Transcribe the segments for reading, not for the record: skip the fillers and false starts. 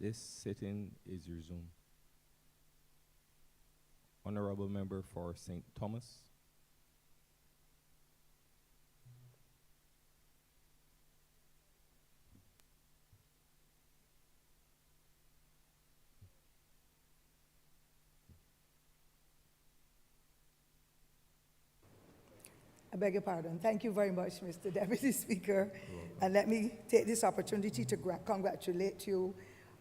This sitting is resumed. Honourable Member for St. Thomas. I beg your pardon. Thank you very much, Mr. Deputy Speaker. And let me take this opportunity to congratulate you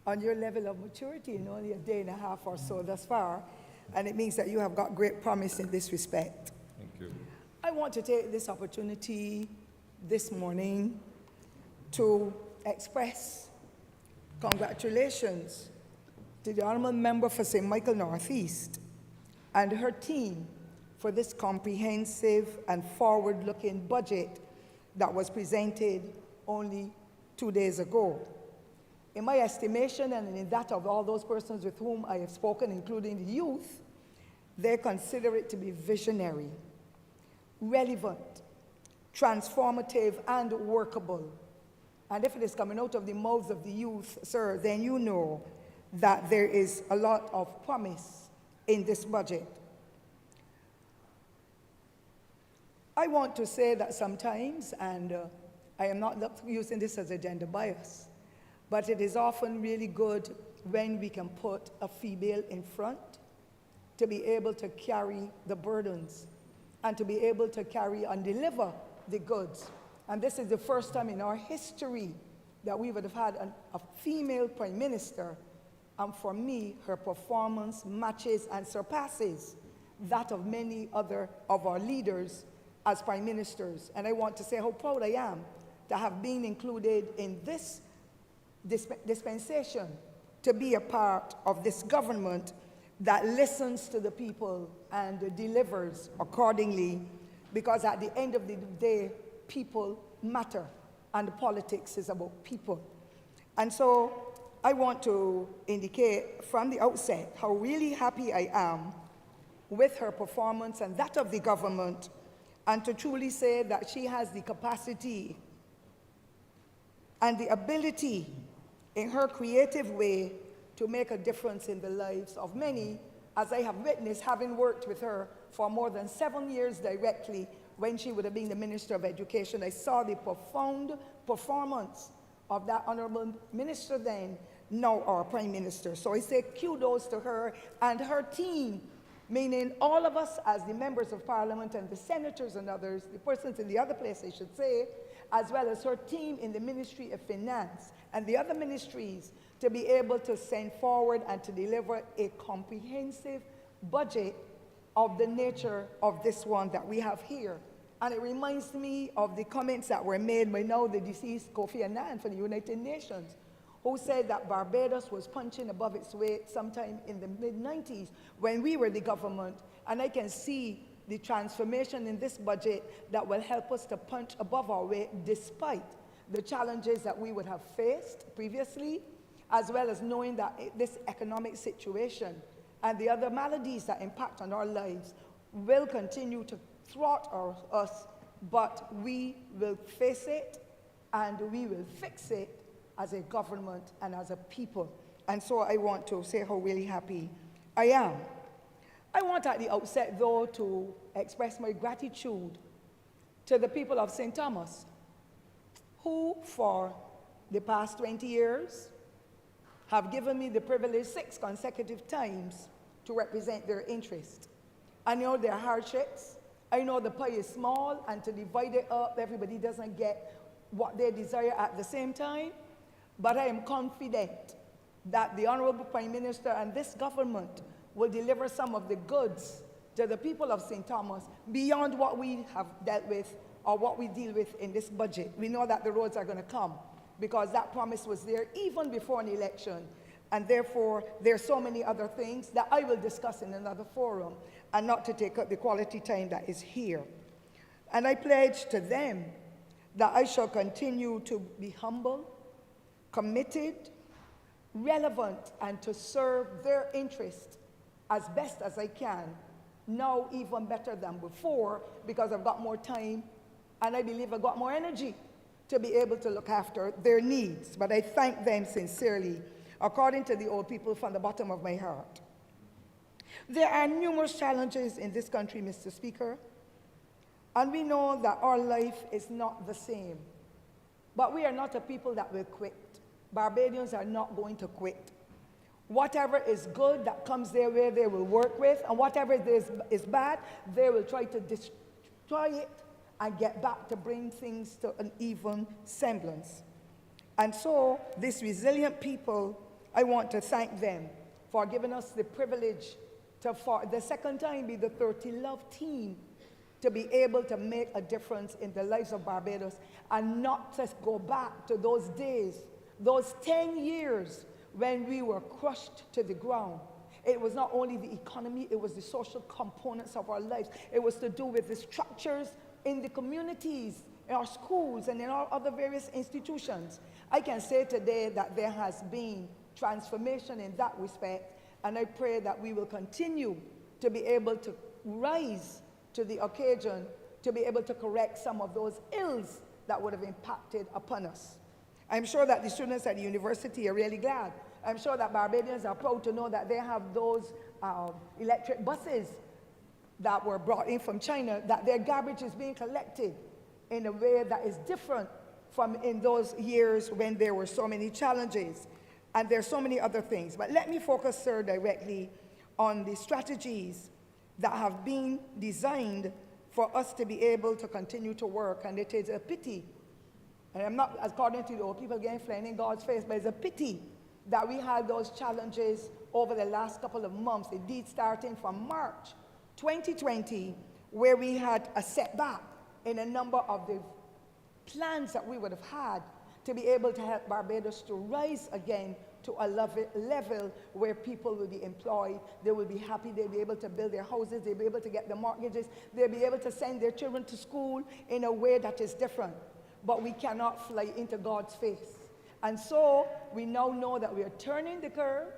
on your level of maturity in only a day and a half or so thus far. And it means that you have got great promise in this respect. Thank you. I want to take this opportunity this morning to express congratulations to the Honourable Member for St. Michael Northeast and her team for this comprehensive and forward-looking budget that was presented only 2 days ago. In my estimation, and in that of all those persons with whom I have spoken, including the youth, they consider it to be visionary, relevant, transformative, and workable. And if it is coming out of the mouths of the youth, sir, then you know that there is a lot of promise in this budget. I want to say that sometimes, and I am not using this as a gender bias, but it is often really good when we can put a female in front to be able to carry the burdens and to be able to carry and deliver the goods. And this is the first time in our history that we would have had a female prime minister, and for me, her performance matches and surpasses that of many other of our leaders as prime ministers. And I want to say how proud I am to have been included in this dispensation, to be a part of this government that listens to the people and delivers accordingly, because at the end of the day, people matter, and politics is about people. And so I want to indicate from the outset how really happy I am with her performance and that of the government, and to truly say that she has the capacity and the ability in her creative way to make a difference in the lives of many, as I have witnessed, having worked with her for more than 7 years directly when she would have been the Minister of Education. I saw the profound performance of that Honourable Minister then, now our Prime Minister. So I say kudos to her and her team, meaning all of us as the members of Parliament and the senators and others, the persons in the other place I should say, as well as her team in the Ministry of Finance and the other ministries, to be able to send forward and to deliver a comprehensive budget of the nature of this one that we have here. And it reminds me of the comments that were made by now the deceased Kofi Annan for the United Nations, who said that Barbados was punching above its weight sometime in the mid-90s when we were the government. And I can see the transformation in this budget that will help us to punch above our weight despite the challenges that we would have faced previously, as well as knowing that this economic situation and the other maladies that impact on our lives will continue to thwart us, but we will face it and we will fix it as a government and as a people. And so I want to say how really happy I am. I want at the outset, though, to express my gratitude to the people of St. Thomas, who for the past 20 years have given me the privilege 6 consecutive times to represent their interest. I know their hardships. I know the pie is small, and to divide it up, everybody doesn't get what they desire at the same time. But I am confident that the Honourable Prime Minister and this government will deliver some of the goods to the people of St. Thomas beyond what we have dealt with or what we deal with in this budget. We know that the roads are going to come because that promise was there even before an election. And therefore, there are so many other things that I will discuss in another forum, and not to take up the quality time that is here. And I pledge to them that I shall continue to be humble, committed, relevant, and to serve their interest as best as I can, now even better than before, because I've got more time and I believe I've got more energy to be able to look after their needs. But I thank them sincerely according to the old people, from the bottom of my heart. There are numerous challenges in this country, Mr. Speaker, and we know that our life is not the same. But we are not a people that will quit. Barbadians are not going to quit. Whatever is good that comes their way, they will work with, and whatever is bad, they will try to destroy it and get back to bring things to an even semblance. And so, this resilient people, I want to thank them for giving us the privilege to, for the second time, be the 30 Love team, to be able to make a difference in the lives of Barbados and not just go back to those days, those 10 years when we were crushed to the ground. It was not only the economy, it was the social components of our lives. It was to do with the structures in the communities, in our schools, and in our other various institutions. I can say today that there has been transformation in that respect, and I pray that we will continue to be able to rise to the occasion, to be able to correct some of those ills that would have impacted upon us. I'm sure that the students at the university are really glad. I'm sure that Barbadians are proud to know that they have those electric buses that were brought in from China, that their garbage is being collected in a way that is different from in those years when there were so many challenges. And there's so many other things. But let me focus, sir, directly on the strategies that have been designed for us to be able to continue to work. And it is a pity, and I'm not, according to the old people, again, flying in God's face, but it's a pity that we had those challenges over the last couple of months, indeed starting from March 2020, where we had a setback in a number of the plans that we would have had to be able to help Barbados to rise again to a level where people will be employed, they will be happy, they'll be able to build their houses, they'll be able to get the mortgages, they'll be able to send their children to school in a way that is different. But we cannot fly into God's face. And so we now know that we are turning the curve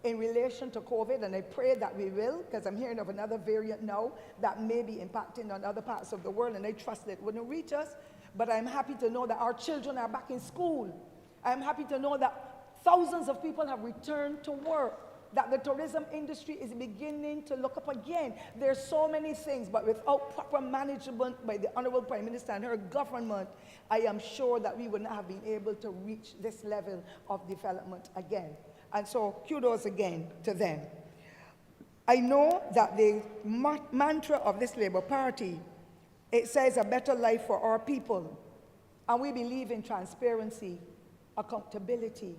in relation to COVID, and I pray that we will, because I'm hearing of another variant now that may be impacting on other parts of the world, and I trust that it wouldn't reach us. But I'm happy to know that our children are back in school. I'm happy to know that thousands of people have returned to work, that the tourism industry is beginning to look up again. There's so many things, but without proper management by the Honourable Prime Minister and her government, I am sure that we would not have been able to reach this level of development again. And so kudos again to them. I know that the mantra of this Labour Party, it says a better life for our people. And we believe in transparency, accountability,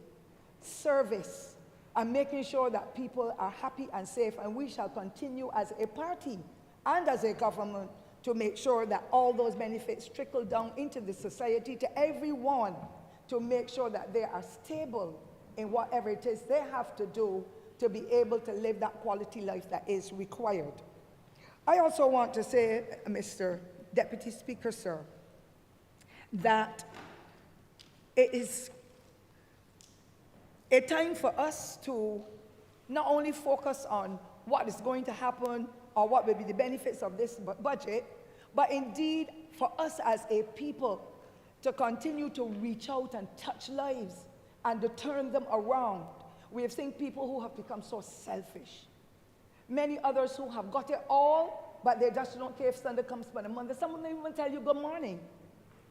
service, and making sure that people are happy and safe. And we shall continue as a party and as a government to make sure that all those benefits trickle down into the society, to everyone, to make sure that they are stable in whatever it is they have to do to be able to live that quality life that is required. I also want to say, Mr. Deputy Speaker, sir, that it is a time for us to not only focus on what is going to happen or what will be the benefits of this budget, but indeed for us as a people to continue to reach out and touch lives and to turn them around. We have seen people who have become so selfish. Many others who have got it all, but they just don't care if Sunday comes for the Monday. Some of them even tell you good morning.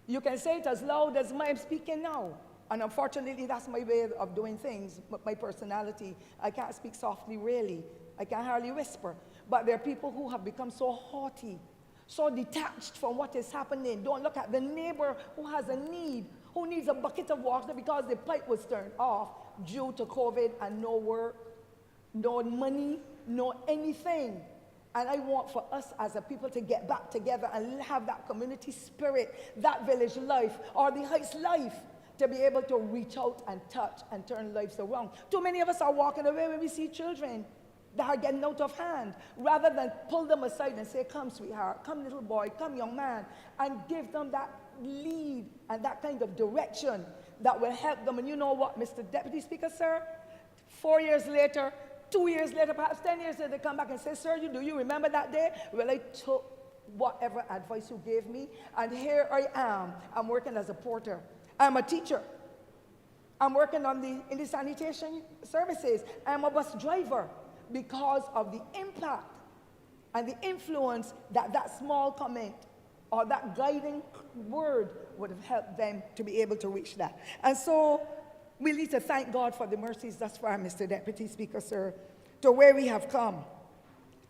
You can say it as loud as I'm speaking now. And unfortunately, that's my way of doing things, my personality. I can't speak softly, really. I can hardly whisper. But there are people who have become so haughty, so detached from what is happening. Don't look at the neighbor who has a need, who needs a bucket of water because the pipe was turned off due to COVID and no work, no money, no anything. And I want for us as a people to get back together and have that community spirit, that village life, or the heights life, to be able to reach out and touch and turn lives around. Too many of us are walking away when we see children that are getting out of hand, rather than pull them aside and say, come sweetheart, come little boy, come young man, and give them that lead and that kind of direction that will help them. And you know what, Mr. Deputy Speaker, sir? 4 years later, 2 years later, perhaps 10 years later, they come back and say, sir, do you remember that day? Well, I took whatever advice you gave me, and here I am. I'm working as a porter. I'm a teacher. I'm working in the sanitation services. I'm a bus driver because of the impact and the influence that small comment or that guiding word would have helped them to be able to reach that. And so we need to thank God for the mercies thus far, Mr. Deputy Speaker, sir, to where we have come,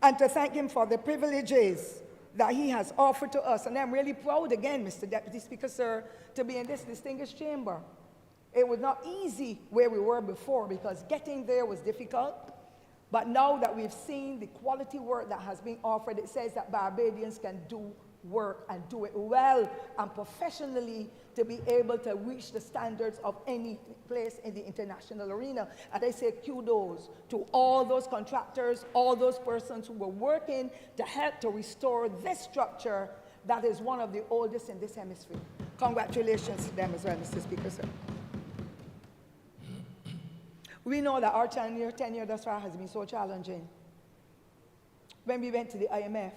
and to thank him for the privileges that he has offered to us. And I'm really proud again, Mr. Deputy Speaker, sir, to be in this distinguished chamber. It was not easy where we were before because getting there was difficult. But now that we've seen the quality work that has been offered, it says that Barbadians can do work and do it well and professionally to be able to reach the standards of any place in the international arena. And I say kudos to all those contractors, all those persons who were working to help to restore this structure that is one of the oldest in this hemisphere. Congratulations to them as well, Mr. Speaker, sir. We know that our tenure thus far has been so challenging. When we went to the IMF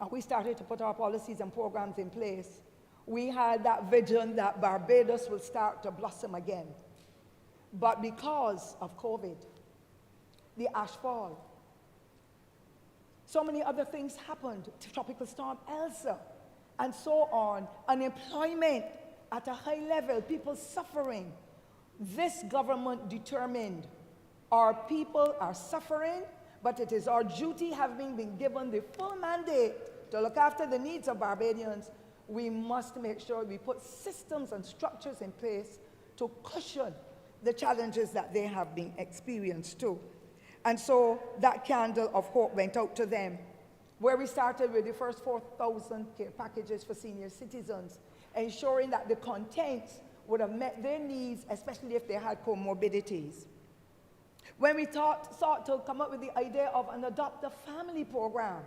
and we started to put our policies and programs in place, we had that vision that Barbados will start to blossom again. But because of COVID, the ashfall, so many other things happened, Tropical Storm Elsa, and so on, unemployment at a high level, people suffering. This government determined our people are suffering, but it is our duty, having been given the full mandate to look after the needs of Barbadians, we must make sure we put systems and structures in place to cushion the challenges that they have been experienced too. And so that candle of hope went out to them, where we started with the first 4,000 care packages for senior citizens, ensuring that the contents would have met their needs, especially if they had comorbidities. When we sought to come up with the idea of an adopt a family program,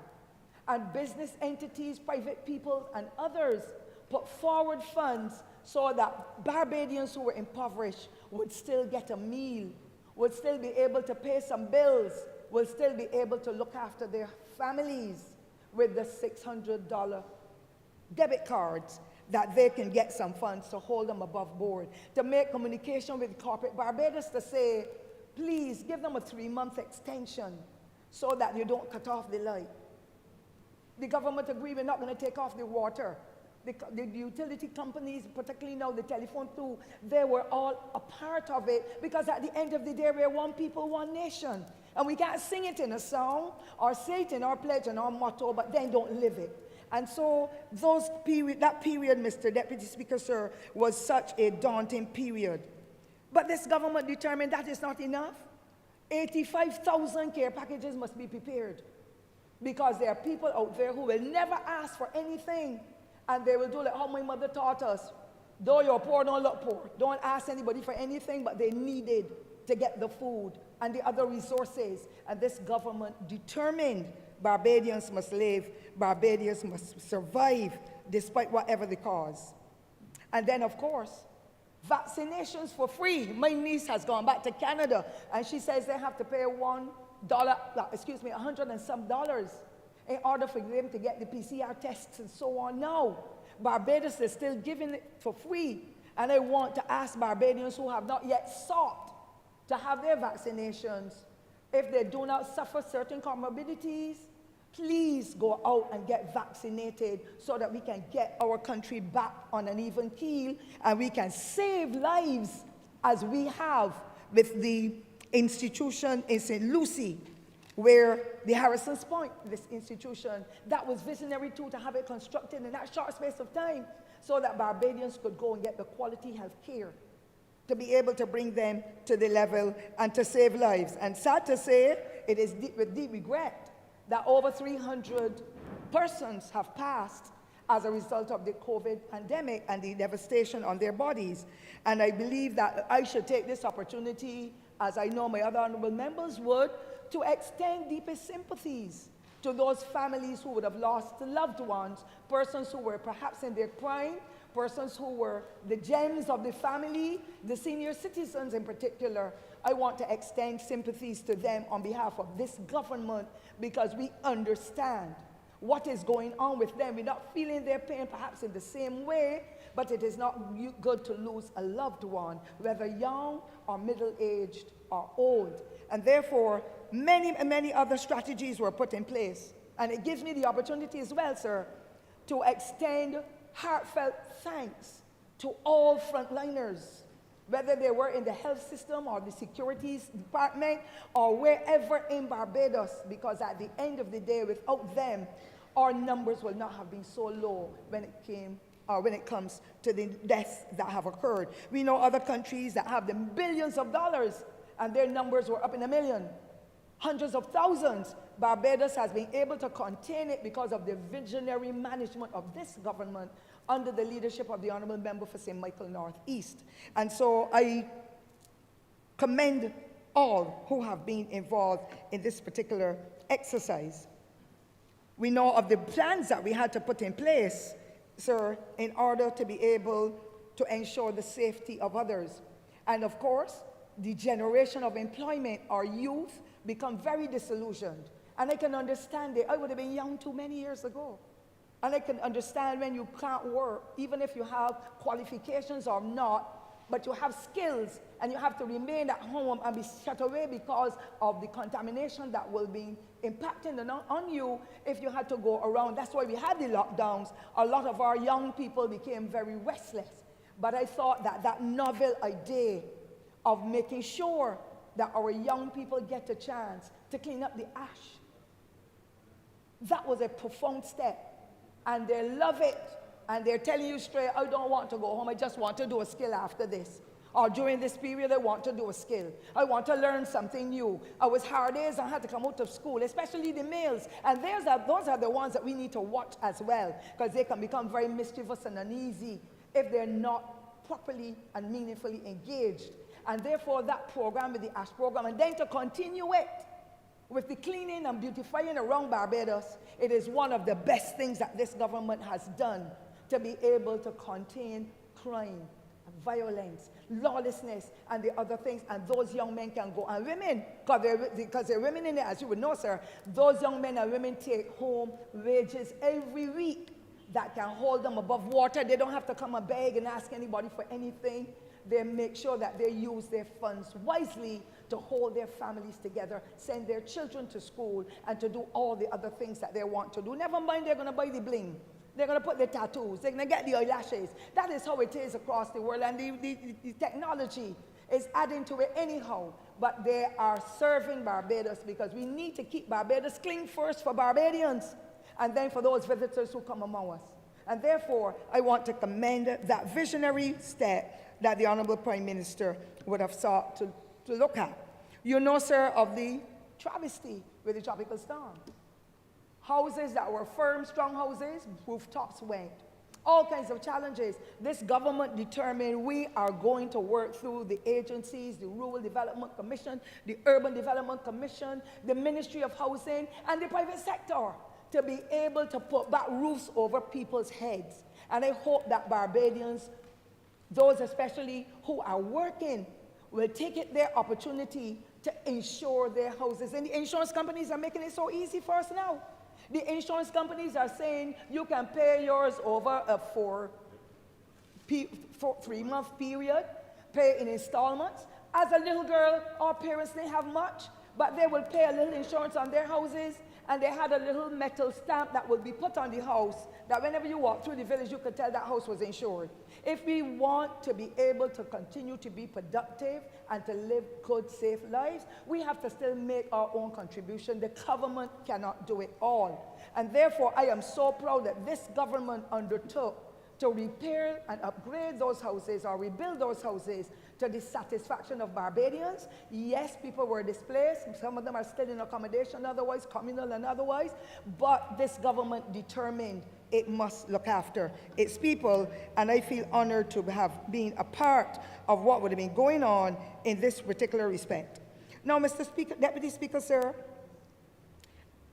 and business entities, private people, and others put forward funds so that Barbadians who were impoverished would still get a meal, would still be able to pay some bills, would still be able to look after their families with the $600 debit cards, that they can get some funds to hold them above board, to make communication with corporate Barbados to say, please give them a 3-month extension so that you don't cut off the light. The government agreed we're not going to take off the water. The utility companies, particularly now the telephone too, they were all a part of it, because at the end of the day, we're one people, one nation. And we can't sing it in a song or say it in our pledge and our motto, but then don't live it. And so that period, Mr. Deputy Speaker, sir, was such a daunting period. But this government determined that is not enough. 85,000 care packages must be prepared, because there are people out there who will never ask for anything, and they will do like how my mother taught us. Though you're poor, don't look poor. Don't ask anybody for anything, but they needed to get the food and the other resources. And this government determined Barbadians must live, Barbadians must survive, despite whatever the cause. And then, of course, vaccinations for free. My niece has gone back to Canada, and she says they have to pay $100 and some dollars in order for them to get the PCR tests and so on. Now, Barbados is still giving it for free. And I want to ask Barbadians who have not yet sought to have their vaccinations, if they do not suffer certain comorbidities, please go out and get vaccinated so that we can get our country back on an even keel and we can save lives as we have with the institution in St. Lucie, where the Harrison's Point, this institution, that was visionary too, to have it constructed in that short space of time so that Barbadians could go and get the quality health care, to be able to bring them to the level and to save lives. And sad to say, it is with deep regret that over 300 persons have passed as a result of the COVID pandemic and the devastation on their bodies. And I believe that I should take this opportunity, as I know my other honourable members would, to extend deepest sympathies to those families who would have lost loved ones, persons who were perhaps in their prime, persons who were the gems of the family, the senior citizens in particular. I want to extend sympathies to them on behalf of this government, because we understand what is going on with them. We're not feeling their pain perhaps in the same way, but it is not good to lose a loved one, whether young or middle-aged or old. And therefore, many other strategies were put in place. And it gives me the opportunity as well, sir, to extend heartfelt thanks to all frontliners, whether they were in the health system or the securities department or wherever in Barbados, because at the end of the day, without them, our numbers will not have been so low when it comes to the deaths that have occurred. We know other countries that have the billions of dollars and their numbers were up in a million, hundreds of thousands. Barbados has been able to contain it because of the visionary management of this government under the leadership of the Honourable Member for St. Michael Northeast. And so I commend all who have been involved in this particular exercise. We know of the plans that we had to put in place, sir, in order to be able to ensure the safety of others. And of course, the generation of employment, our youth, become very disillusioned. And I can understand it. I would have been young too many years ago. And I can understand when you can't work, even if you have qualifications or not, but you have skills and you have to remain at home and be shut away because of the contamination that will be impacting on you if you had to go around. That's why we had the lockdowns. A lot of our young people became very restless. But I thought that that novel idea of making sure that our young people get a chance to clean up the ash, that was a profound step. And they love it. And they're telling you straight, I don't want to go home. I just want to do a skill after this. Or during this period, I want to do a skill. I want to learn something new. I was hard days, I had to come out of school, especially the males. And those are the ones that we need to watch as well, because they can become very mischievous and uneasy if they're not properly and meaningfully engaged. And therefore, that program with the ASH program, and then to continue it with the cleaning and beautifying around Barbados, it is one of the best things that this government has done to be able to contain crime, violence, lawlessness, and the other things. And those young men can go, and women, because they're women in it, as you would know, sir, those young men and women take home wages every week that can hold them above water. They don't have to come and beg and ask anybody for anything. They make sure that they use their funds wisely to hold their families together, send their children to school, and to do all the other things that they want to do. Never mind, they're going to buy the bling. They're going to put the tattoos. They're going to get the eyelashes. That is how it is across the world, and the technology is adding to it anyhow. But they are serving Barbados because we need to keep Barbados clean first for Barbadians, and then for those visitors who come among us. And therefore, I want to commend that visionary step that the Honourable Prime Minister would have sought to look at. You know, sir, of the travesty with the tropical storm. Houses that were firm, strong houses, rooftops went. All kinds of challenges. This government determined we are going to work through the agencies, the Rural Development Commission, the Urban Development Commission, the Ministry of Housing, and the private sector to be able to put back roofs over people's heads. And I hope that Barbadians, those especially who are working, will take it their opportunity to insure their houses. And the insurance companies are making it so easy for us now. The insurance companies are saying you can pay yours over a 3-month period, pay in installments. As a little girl, our parents didn't have much, but they will pay a little insurance on their houses, and they had a little metal stamp that would be put on the house that whenever you walk through the village, you could tell that house was insured. If we want to be able to continue to be productive and to live good, safe lives, we have to still make our own contribution. The government cannot do it all. And therefore, I am so proud that this government undertook to repair and upgrade those houses or rebuild those houses to the satisfaction of Barbadians. Yes, people were displaced. Some of them are still in accommodation otherwise, communal and otherwise. But this government determined it must look after its people. And I feel honored to have been a part of what would have been going on in this particular respect. Now, Mr. Speaker, Deputy Speaker, sir,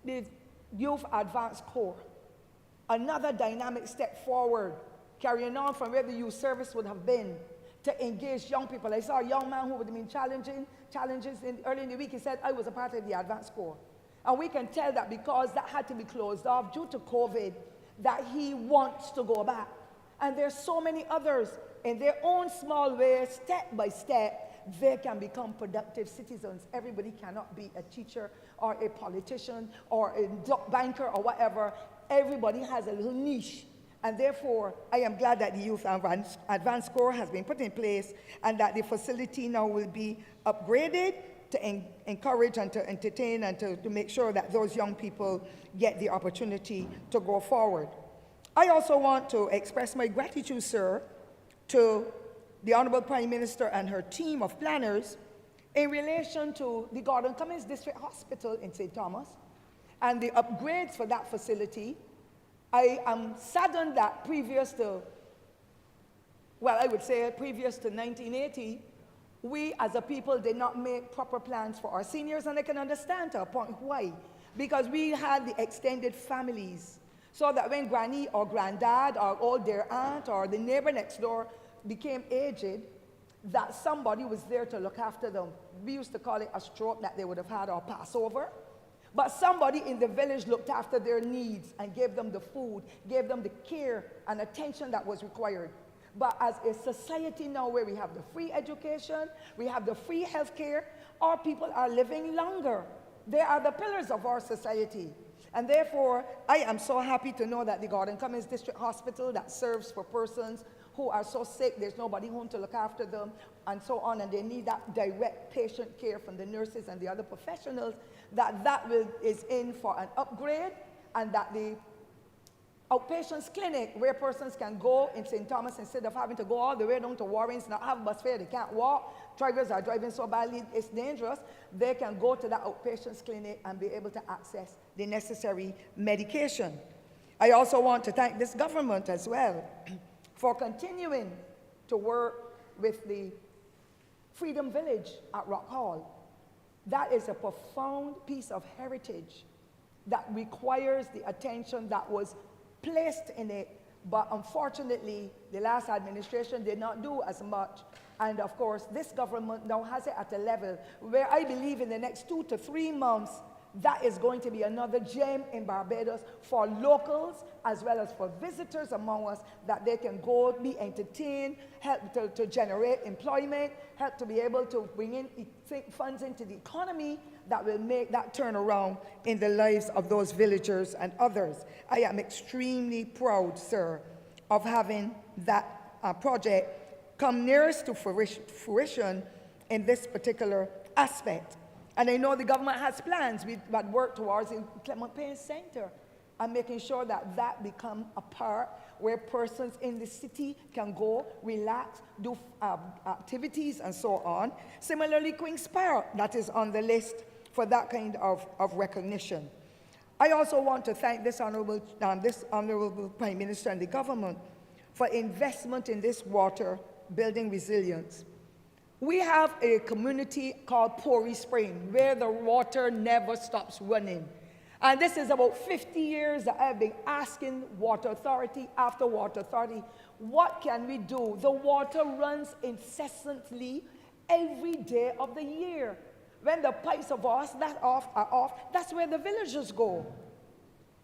the Youth Advanced Corps, another dynamic step forward, carrying on from where the youth service would have been, to engage young people. I saw a young man who would have been challenges early in the week. He said, I was a part of the Advanced Corps. And we can tell that because that had to be closed off due to COVID, that he wants to go back. And there's so many others in their own small way, step by step, they can become productive citizens. Everybody cannot be a teacher or a politician or a banker or whatever. Everybody has a little niche. And therefore, I am glad that the Youth Advanced Corps has been put in place and that the facility now will be upgraded to encourage and to entertain and to make sure that those young people get the opportunity to go forward. I also want to express my gratitude, sir, to the Honourable Prime Minister and her team of planners in relation to the Gordon Cummins District Hospital in St. Thomas and the upgrades for that facility. I am saddened that previous to 1980, we as a people did not make proper plans for our seniors, and I can understand to a point why. Because we had the extended families, so that when granny or granddad or old dear aunt or the neighbor next door became aged, that somebody was there to look after them. We used to call it a stroke that they would have had or Passover. But somebody in the village looked after their needs and gave them the food, gave them the care and attention that was required. But as a society now where we have the free education, we have the free health care, our people are living longer. They are the pillars of our society. And therefore, I am so happy to know that the Gordon Cummins District Hospital that serves for persons who are so sick, there's nobody home to look after them, and so on, and they need that direct patient care from the nurses and the other professionals, that is in for an upgrade, and that the outpatients clinic where persons can go in St. Thomas instead of having to go all the way down to Warrens, not have bus fare, they can't walk, drivers are driving so badly, it's dangerous, they can go to that outpatients clinic and be able to access the necessary medication. I also want to thank this government as well for continuing to work with the Freedom Village at Rock Hall. That is a profound piece of heritage that requires the attention that was placed in it, but unfortunately, the last administration did not do as much. And of course, this government now has it at a level where I believe in the next 2 to 3 months, that is going to be another gem in Barbados for locals as well as for visitors among us, that they can go, be entertained, help to generate employment, help to be able to bring in funds into the economy that will make that turnaround in the lives of those villagers and others. I am extremely proud, sir, of having that project come nearest to fruition in this particular aspect. And I know the government has plans that work towards the Clement Payne Center and making sure that that become a part where persons in the city can go, relax, do activities and so on. Similarly, Queen's Park, that is on the list for that kind of recognition. I also want to thank this honorable Prime Minister and the government for investment in this water, building resilience. We have a community called Pori Spring, where the water never stops running. And this is about 50 years that I've been asking Water Authority after Water Authority, what can we do? The water runs incessantly every day of the year. When the pipes are off, that's where the villagers go.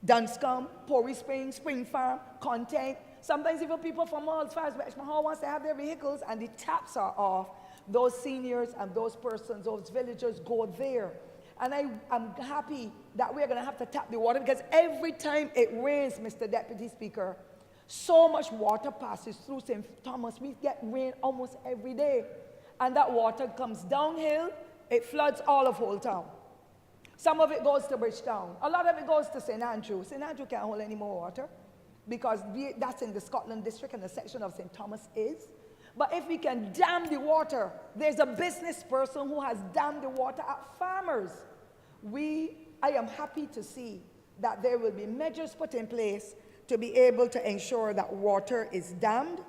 Dunscombe, Pori Spring, Spring Farm, Content. Sometimes even people from all as far as Westmore wants to have their vehicles and the taps are off. Those seniors and those persons, those villagers go there. And I'm happy that we're going to have to tap the water, because every time it rains, Mr. Deputy Speaker, so much water passes through St. Thomas. We get rain almost every day. And that water comes downhill, it floods all of Old Town. Some of it goes to Bridgetown. A lot of it goes to St. Andrew. St. Andrew can't hold any more water, because that's in the Scotland district and the section of St. Thomas is. But if we can dam the water, there's a business person who has dammed the water at farmers. I am happy to see that there will be measures put in place to be able to ensure that water is dammed,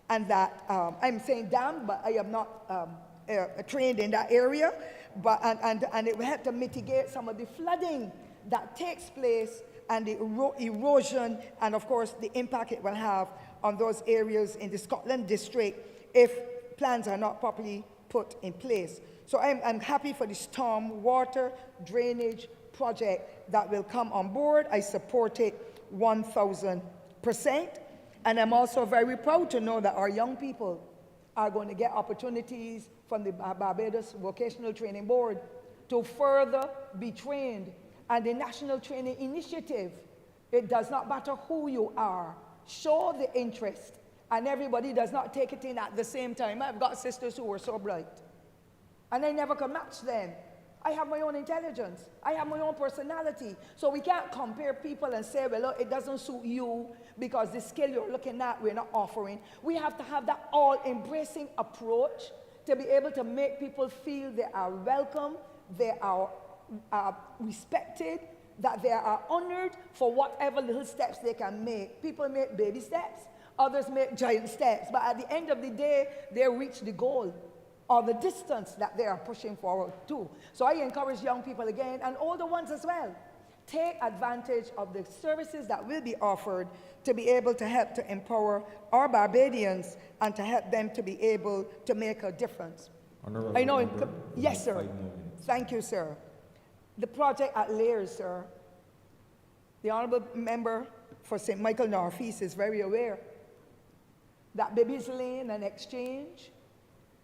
and that, I'm saying dammed, but I am not trained in that area, but, and it will help to mitigate some of the flooding that takes place and the erosion, and of course the impact it will have on those areas in the Scotland district if plans are not properly put in place. So I'm happy for the storm water, drainage, project that will come on board. I support it 1,000%. And I'm also very proud to know that our young people are going to get opportunities from the Barbados Vocational Training Board to further be trained. And the National Training Initiative, it does not matter who you are, show the interest, and everybody does not take it in at the same time. I've got sisters who were so bright, and I never could match them. I have my own intelligence. I have my own personality. So we can't compare people and say, well, look, it doesn't suit you because the skill you're looking at, we're not offering. We have to have that all-embracing approach to be able to make people feel they are welcome, they are respected, that they are honored for whatever little steps they can make. People make baby steps, others make giant steps, but at the end of the day, they reach the goal or the distance that they are pushing forward to. So I encourage young people again, and older ones as well, take advantage of the services that will be offered to be able to help to empower our Barbadians and to help them to be able to make a difference. Honourable I know, Member, yes, sir. 5 more minutes. Thank you, sir. The project at Layers, sir, the Honourable Member for St. Michael Northeast is very aware that Babies Lane and Exchange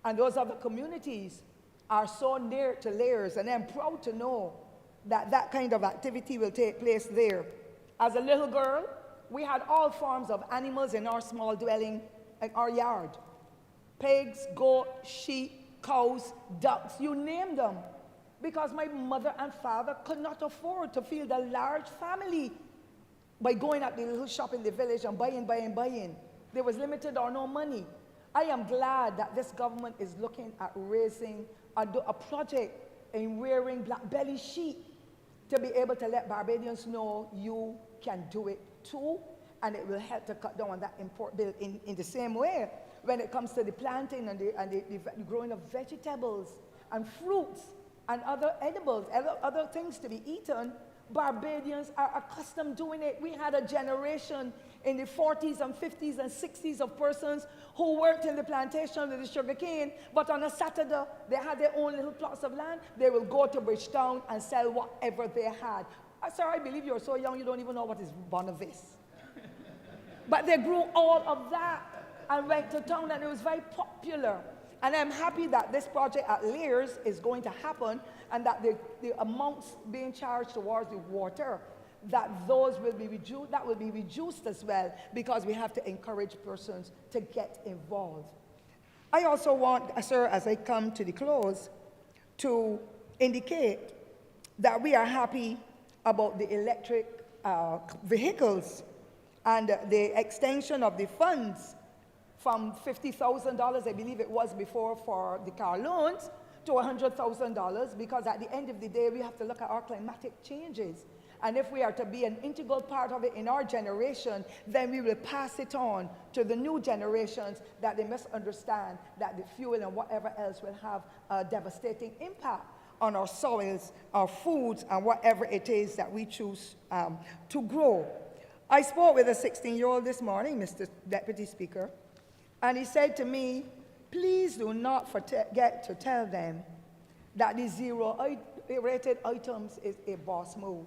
and those other communities are so near to Layers, and I'm proud to know that that kind of activity will take place there. As a little girl, we had all forms of animals in our small dwelling, in our yard. Pigs, goats, sheep, cows, ducks, you name them. Because my mother and father could not afford to feed a large family by going at the little shop in the village and buying. There was limited or no money. I am glad that this government is looking at raising a project in rearing black belly sheep to be able to let Barbadians know you can do it too, and it will help to cut down on that import bill in the same way when it comes to the planting and the growing of vegetables and fruits and other edibles, other things to be eaten. Barbadians are accustomed doing it. We had a generation in the 40s and 50s and 60s of persons who worked in the plantation with the sugar cane, but on a Saturday, they had their own little plots of land. They will go to Bridgetown and sell whatever they had. Sir, I believe you're so young, you don't even know what is Bonavis. But they grew all of that and went to town, and it was very popular. And I'm happy that this project at Layers is going to happen, and that the amounts being charged towards the water, that those will be reduced, that will be reduced as well, because we have to encourage persons to get involved. I also want, sir, as I come to the close, to indicate that we are happy about the electric vehicles and the extension of the funds from $50,000, I believe it was before, for the car loans, to $100,000, because at the end of the day, we have to look at our climatic changes. And if we are to be an integral part of it in our generation, then we will pass it on to the new generations, that they must understand that the fuel and whatever else will have a devastating impact on our soils, our foods, and whatever it is that we choose to grow. I spoke with a 16-year-old this morning, Mr. Deputy Speaker, and he said to me, please do not forget to tell them that the zero-rated items is a boss move.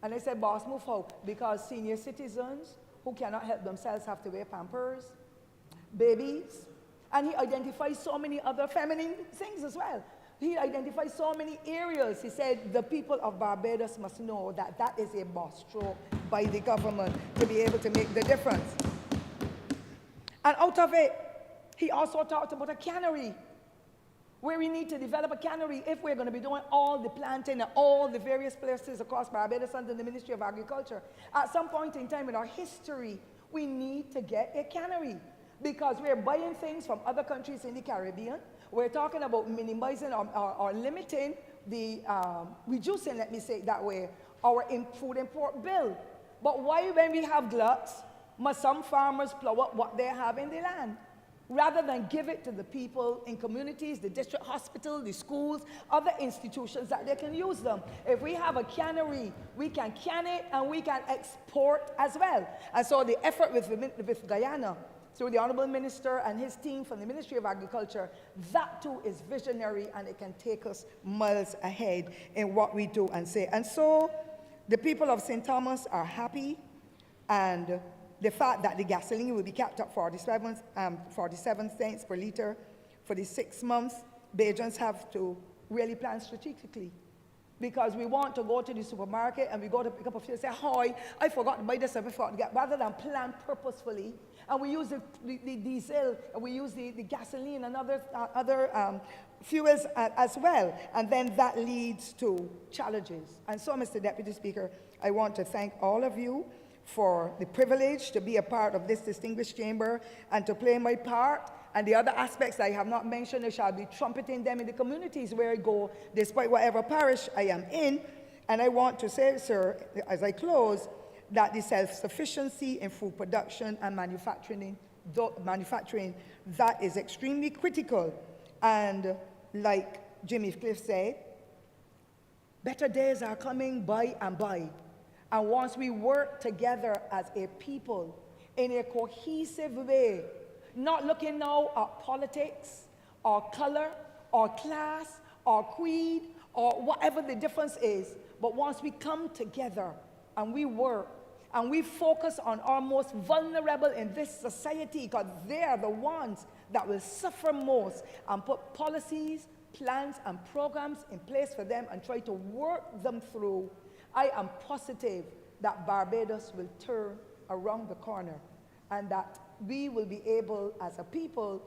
And I said, boss move how? Because senior citizens who cannot help themselves have to wear Pampers, babies, and he identifies so many other feminine things as well. He identifies so many areas. He said the people of Barbados must know that that is a boss stroke by the government to be able to make the difference. And out of it, he also talked about a cannery, where we need to develop a cannery if we're going to be doing all the planting at all the various places across Barbados under the Ministry of Agriculture. At some point in time in our history, we need to get a cannery, because we're buying things from other countries in the Caribbean. We're talking about minimizing or limiting the, reducing, let me say it that way, our food import bill. But why, when we have gluts, must some farmers plow up what they have in the land, rather than give it to the people in communities, the district hospital, the schools, other institutions that they can use them? If we have a cannery, we can can it and we can export as well. And so the effort with Guyana through the Honourable Minister and his team from the Ministry of Agriculture, that too is visionary, and it can take us miles ahead in what we do and say. And so the people of St. Thomas are happy, and the fact that the gasoline will be capped at 47 cents per litre for the 6 months, Bajans have to really plan strategically. Because we want to go to the supermarket and we go to pick up a fuel and say, "Hi, I forgot to buy this, I forgot to get," rather than plan purposefully. And we use the diesel, and we use the gasoline and other fuels as well. And then that leads to challenges. And so, Mr. Deputy Speaker, I want to thank all of you for the privilege to be a part of this distinguished chamber and to play my part. And the other aspects I have not mentioned, I shall be trumpeting them in the communities where I go, despite whatever parish I am in. And I want to say, sir, as I close, that the self-sufficiency in food production and manufacturing, that is extremely critical. And like Jimmy Cliff said, better days are coming by and by. And once we work together as a people in a cohesive way, not looking now at politics or color or class or creed or whatever the difference is, but once we come together and we work and we focus on our most vulnerable in this society, because they are the ones that will suffer most, and put policies, plans, and programs in place for them and try to work them through, I am positive that Barbados will turn around the corner, and that we will be able as a people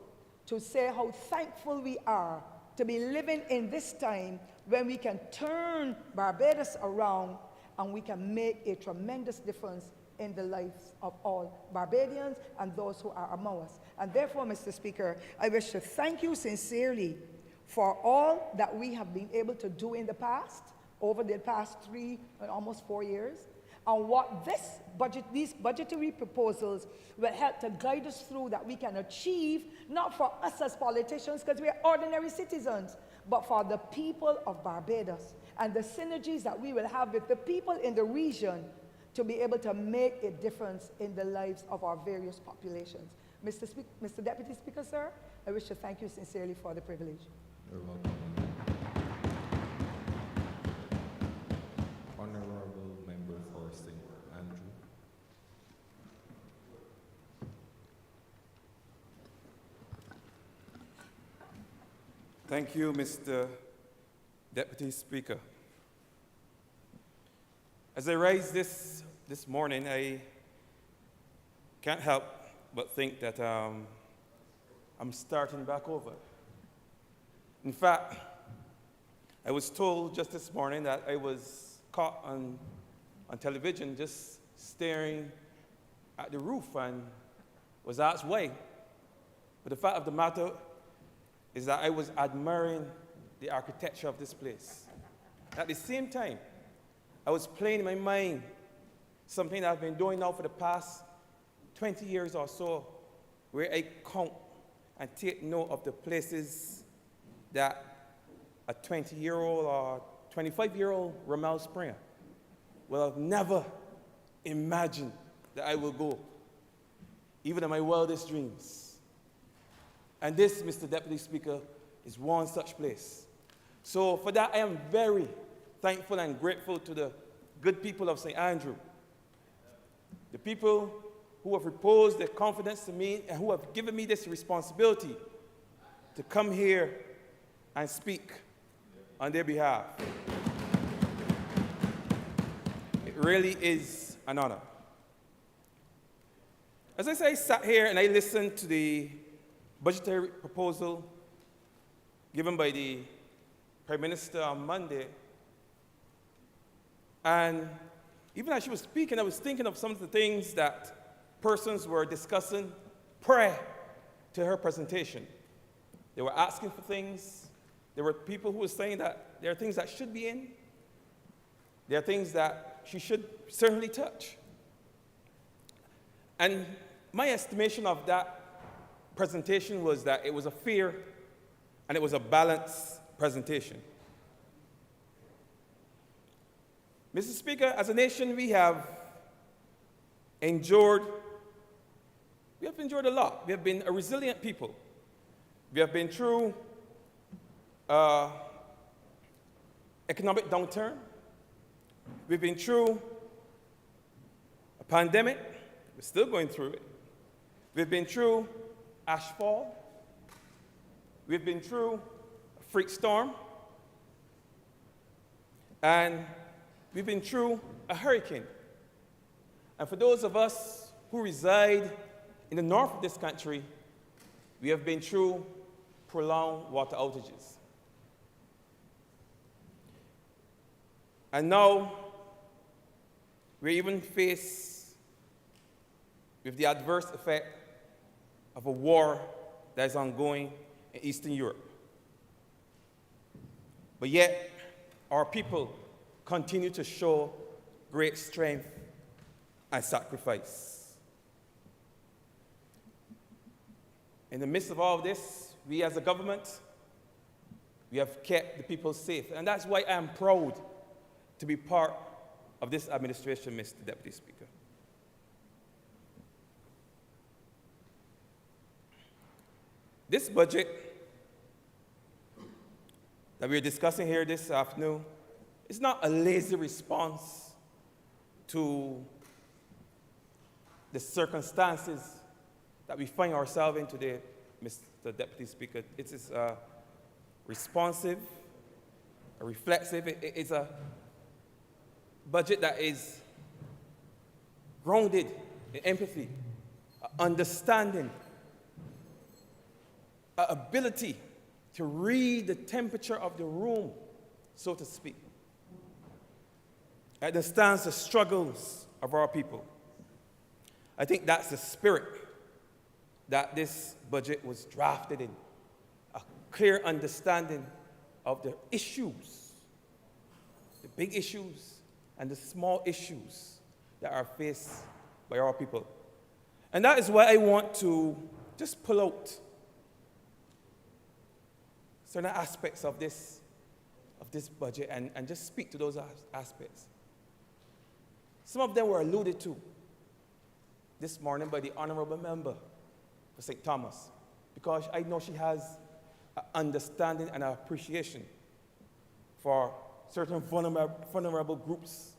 to say how thankful we are to be living in this time when we can turn Barbados around and we can make a tremendous difference in the lives of all Barbadians and those who are among us. And therefore, Mr. Speaker, I wish to thank you sincerely for all that we have been able to do in the past, over the past 3 and almost 4 years, and what these budgetary proposals will help to guide us through, that we can achieve, not for us as politicians, because we are ordinary citizens, but for the people of Barbados, and the synergies that we will have with the people in the region to be able to make a difference in the lives of our various populations. Mr. Deputy Speaker, sir, I wish to thank you sincerely for the privilege. You're welcome. Honourable Member for St. Andrew. Thank you, Mr. Deputy Speaker. As I rise this morning, I can't help but think that I'm starting back over. In fact, I was told just this morning that I was caught on television just staring at the roof and was asked why. But the fact of the matter is that I was admiring the architecture of this place. At the same time, I was playing in my mind something that I've been doing now for the past 20 years or so, where I count and take note of the places that a 20-year-old or 25-year-old Ramel Springer will have never imagined that I will go, even in my wildest dreams. And this, Mr. Deputy Speaker, is one such place. So for that, I am very thankful and grateful to the good people of St. Andrew, the people who have reposed their confidence to me and who have given me this responsibility to come here and speak on their behalf. It really is an honor. As I sat here and I listened to the budgetary proposal given by the Prime Minister on Monday, and even as she was speaking, I was thinking of some of the things that persons were discussing prior to her presentation. They were asking for things. There were people who were saying that there are things that should be in. There are things that she should certainly touch. And my estimation of that presentation was that it was a fair and it was a balanced presentation. Mr. Speaker, as a nation, we have endured We have endured a lot. We have been a resilient people. We have been through economic downturn. We've been through a pandemic. We're still going through it. We've been through ashfall. We've been through a freak storm. And we've been through a hurricane. And for those of us who reside in the north of this country, we have been through prolonged water outages. And now, we're even faced with the adverse effect of a war that is ongoing in Eastern Europe. But yet, our people continue to show great strength and sacrifice. In the midst of all of this, we as a government, we have kept the people safe. And that's why I am proud to be part of this administration, Mr. Deputy Speaker. This budget that we're discussing here this afternoon is not a lazy response to the circumstances that we find ourselves in today, Mr. Deputy Speaker. It is responsive, reflexive. It's a budget that is grounded in empathy, understanding, ability to read the temperature of the room, so to speak. It understands the struggles of our people. I think that's the spirit that this budget was drafted in, a clear understanding of the issues, the big issues and the small issues that are faced by our people. And that is why I want to just pull out certain aspects of this budget and just speak to those aspects. Some of them were alluded to this morning by the Honourable member for St. Thomas, because I know she has an understanding and an appreciation for certain vulnerable groups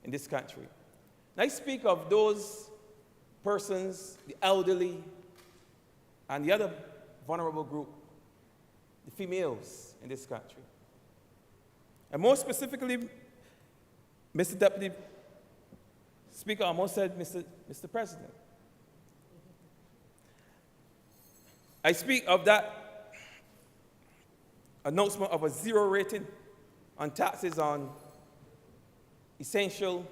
in this country. And I speak of those persons, the elderly, and the other vulnerable group, the females in this country. And more specifically, Mr. Deputy Speaker, I almost said Mr. President. I speak of that announcement of a zero rating on taxes on essential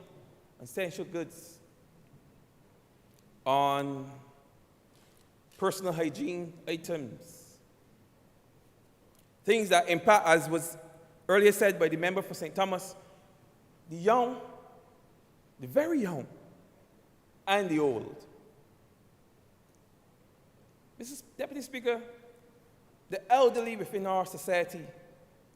goods, on personal hygiene items, things that impact, as was earlier said by the member for St. Thomas, the young, the very young, and the old. Mr. Deputy Speaker, the elderly within our society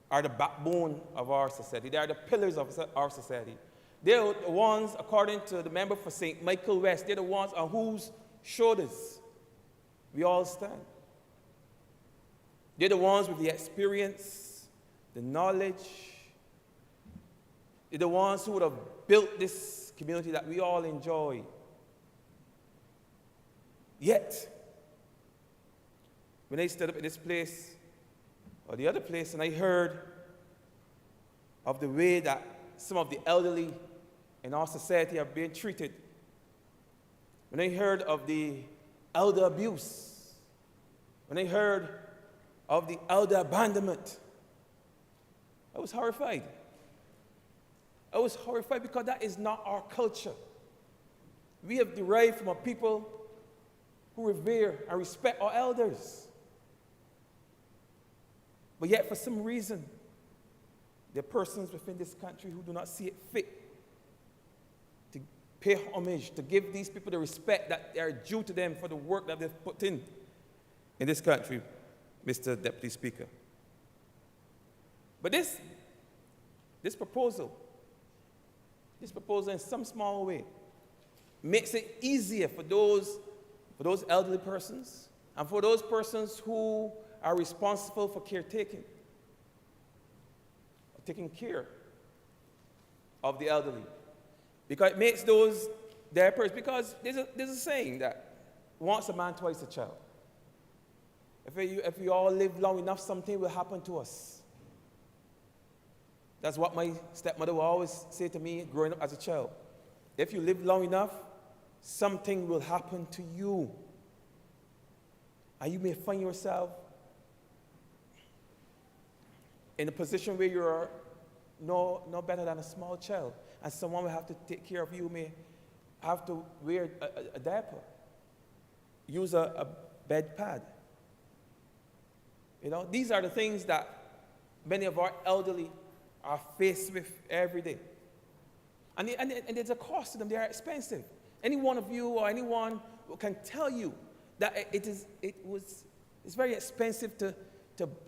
are the backbone of our society. They are the pillars of our society. They're the ones, according to the member for St. Michael West, they're the ones on whose shoulders we all stand. They're the ones with the experience, the knowledge. They're the ones who would have built this community that we all enjoy. Yet, when I stood up in this place or the other place and I heard of the way that some of the elderly in our society are being treated, when I heard of the elder abuse, when I heard of the elder abandonment, I was horrified. I was horrified because that is not our culture. We have derived from a people who revere and respect our elders. But yet, for some reason, there are persons within this country who do not see it fit to pay homage, to give these people the respect that they are due to them for the work that they've put in this country, Mr. Deputy Speaker. But this proposal in some small way makes it easier for for those elderly persons, and for those persons who are responsible for caretaking, taking care of the elderly. Because it makes those diapers, because there's a saying that once a man, twice a child. If we all live long enough, something will happen to us. That's what my stepmother would always say to me growing up as a child. If you live long enough, something will happen to you. And you may find yourself in a position where you're no better than a small child, and someone will have to take care of you, may have to wear a diaper, use a bed pad. You know, these are the things that many of our elderly are faced with every day. And there's a cost to them. They are expensive. Any one of you or anyone can tell you that it's very expensive to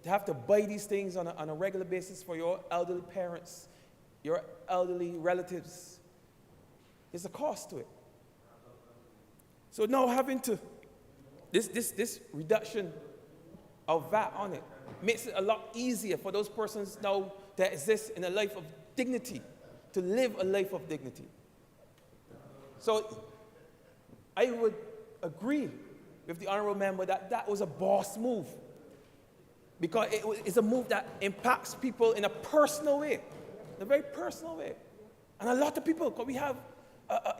have to buy these things on a regular basis for your elderly parents, your elderly relatives. There's a cost to it. So now having to, this reduction of VAT on it makes it a lot easier for those persons now that exist in a life of dignity, to live a life of dignity. So I would agree with the Honourable Member that that was a boss move, because it's a move that impacts people in a personal way, in a very personal way. And a lot of people, because we have a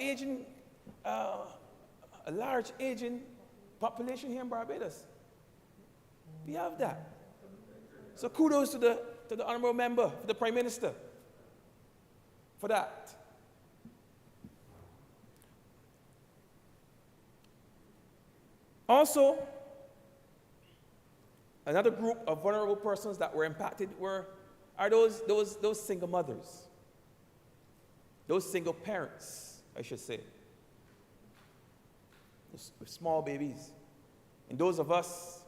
large aging population here in Barbados. We have that. So kudos to the Honourable Member, to the Prime Minister, for that. Also, another group of vulnerable persons that were impacted are those single mothers, those single parents, I should say, with small babies. And those of us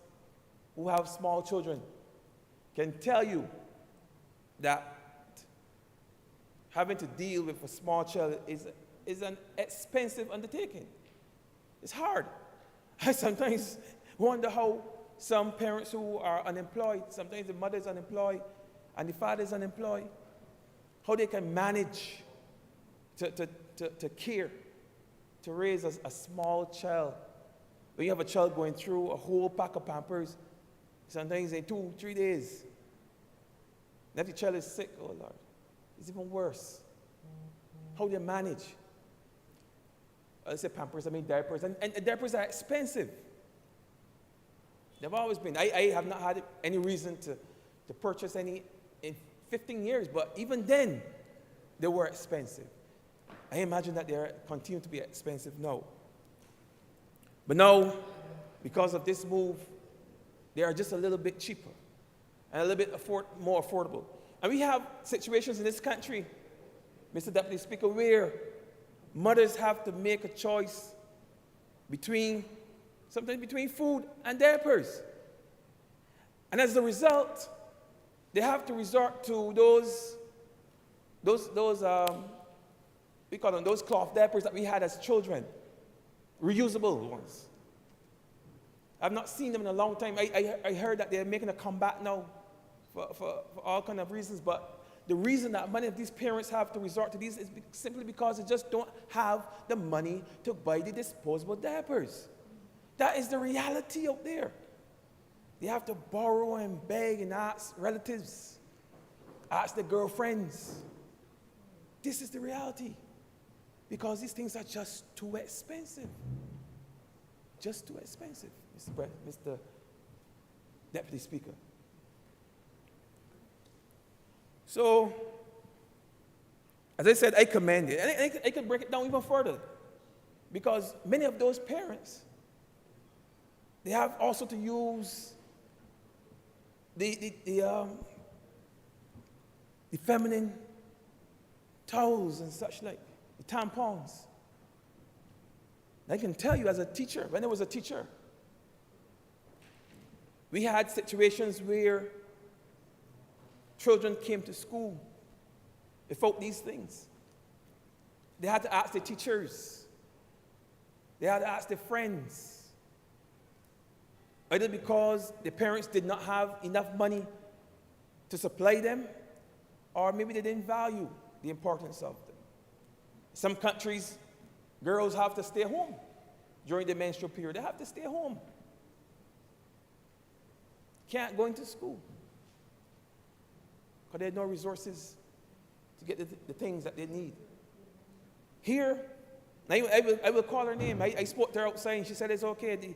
who have small children can tell you that having to deal with a small child is an expensive undertaking. It's hard. I sometimes wonder how some parents who are unemployed, sometimes the mother is unemployed and the father is unemployed, how they can manage to care, to raise a small child. When you have a child going through a whole pack of Pampers, sometimes in 2-3 days. And if the child is sick, oh Lord, it's even worse. How do you manage? I say Pampers, I mean diapers. And diapers are expensive. They've always been. I have not had any reason to purchase any in 15 years, but even then, they were expensive. I imagine that they continue to be expensive now. But now, because of this move, they are just a little bit cheaper and a little bit more affordable. And we have situations in this country, Mr. Deputy Speaker, where mothers have to make a choice sometimes between food and diapers. And as a result, they have to resort to those we call them those cloth diapers that we had as children, reusable ones. I've not seen them in a long time. I heard that they're making a comeback now for all kinds of reasons, but the reason that many of these parents have to resort to these is simply because they just don't have the money to buy the disposable diapers. That is the reality out there. They have to borrow and beg and ask relatives, ask their girlfriends. This is the reality, because these things are just too expensive. Just too expensive, Mr. Deputy Speaker. So, as I said, I commend it. And I could break it down even further, because many of those parents, they have also to use the feminine towels and such like, the tampons. I can tell you as a teacher, when I was a teacher, we had situations where children came to school without these things. They had to ask their teachers. They had to ask their friends. either because the parents did not have enough money to supply them, or maybe they didn't value the importance of them. Some countries, girls have to stay home during the menstrual period. They have to stay home. Can't go into school because they have no resources to get the things that they need. Here, I will call her name. I spoke to her outside and she said it's okay.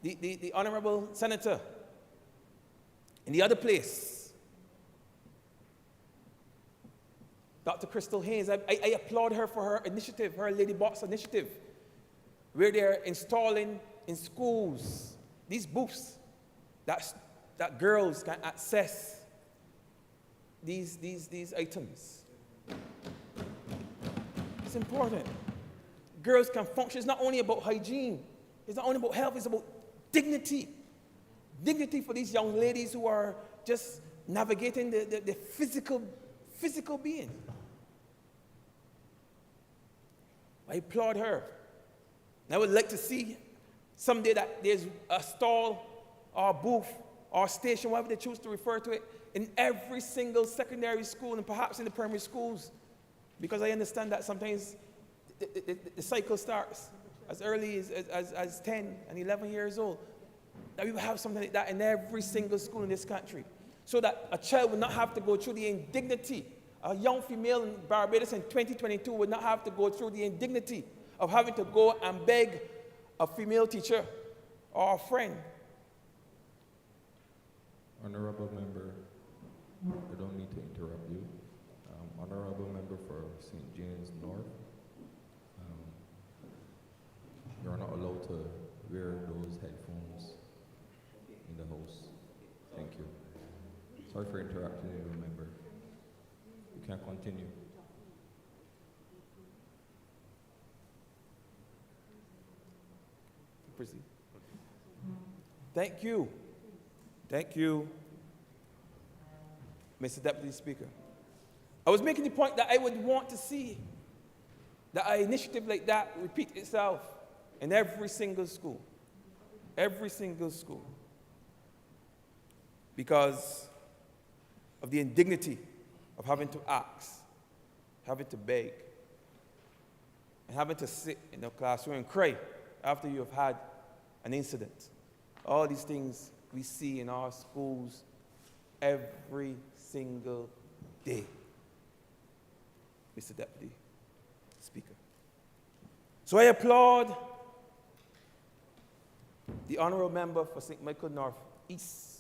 The Honourable Senator in the other place, Dr. Crystal Haynes, I applaud her for her initiative, her Lady Box initiative, where they're installing in schools these booths that girls can access these items. It's important. Girls can function. It's not only about hygiene. It's not only about health. It's about dignity. Dignity for these young ladies who are just navigating the physical being. I applaud her. And I would like to see someday that there's a stall or a booth or a station, whatever they choose to refer to it, in every single secondary school and perhaps in the primary schools. Because I understand that sometimes the cycle starts as early as 10 and 11 years old. That we will have something like that in every single school in this country. So that a child will not have to go through the indignity. A young female in Barbados in 2022 would not have to go through the indignity of having to go and beg a female teacher or a friend. Honourable Member, I don't need to interrupt you. Honourable Member for St. James North, you're not allowed to wear those headphones in the house. Thank you. Sorry for interrupting you, member. You can continue. Proceed. Thank you. Thank you, Mr. Deputy Speaker. I was making the point that I would want to see that an initiative like that repeat itself in every single school. Every single school. Because of the indignity of having to ask, having to beg, and having to sit in the classroom and cry after you have had an incident. All these things we see in our schools every single day, Mr. Deputy Speaker. So I applaud the Honourable Member for St. Michael North East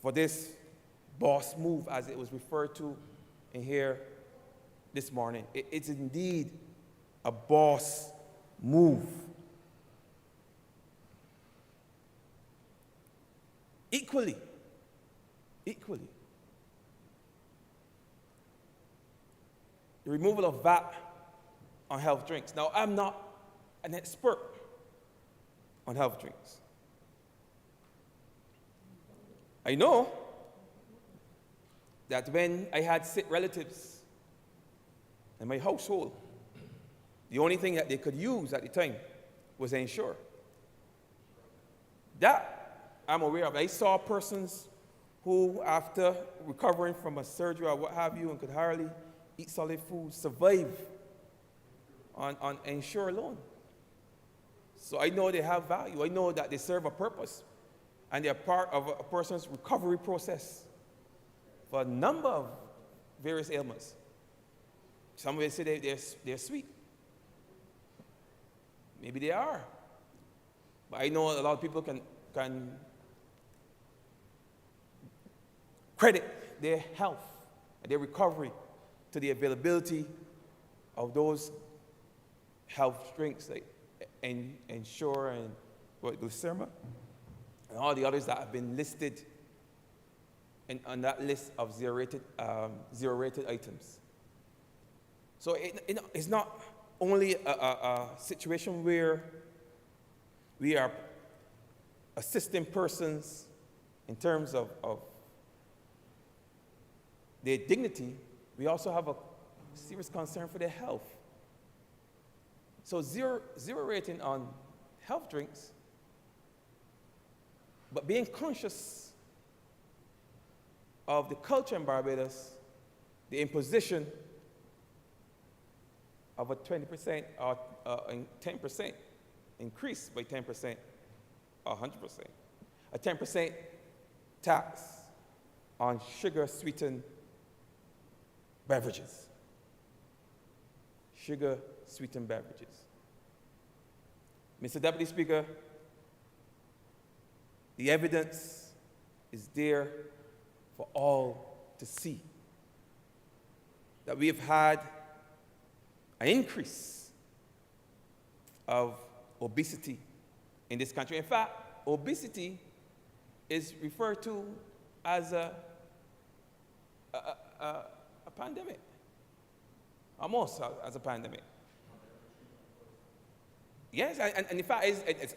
for this boss move, as it was referred to in here this morning. It's indeed a boss move. Equally, the removal of VAT on health drinks. Now, I'm not an expert on health drinks. I know that when I had sick relatives in my household, the only thing that they could use at the time was Ensure. That I'm aware of. I saw persons who, after recovering from a surgery or what have you, and could hardly eat solid food, survive on Ensure alone. So I know they have value. I know that they serve a purpose, and they're part of a person's recovery process for a number of various ailments. Some will say they're sweet. Maybe they are. But I know a lot of people can credit their health and their recovery to the availability of those health drinks like Ensure and Glycerma and all the others that have been listed on that list of zero-rated items. So it's not only a situation where we are assisting persons in terms of their dignity, we also have a serious concern for their health. So zero rating on health drinks But being conscious of the culture in Barbados, the imposition of a 20% or 10% increase by 10% or 100%, a 10% tax on sugar-sweetened beverages. Sugar-sweetened beverages. Mr. Deputy Speaker, the evidence is there for all to see that we have had an increase of obesity in this country. In fact, obesity is referred to as a pandemic, almost as a pandemic. Yes, and in fact,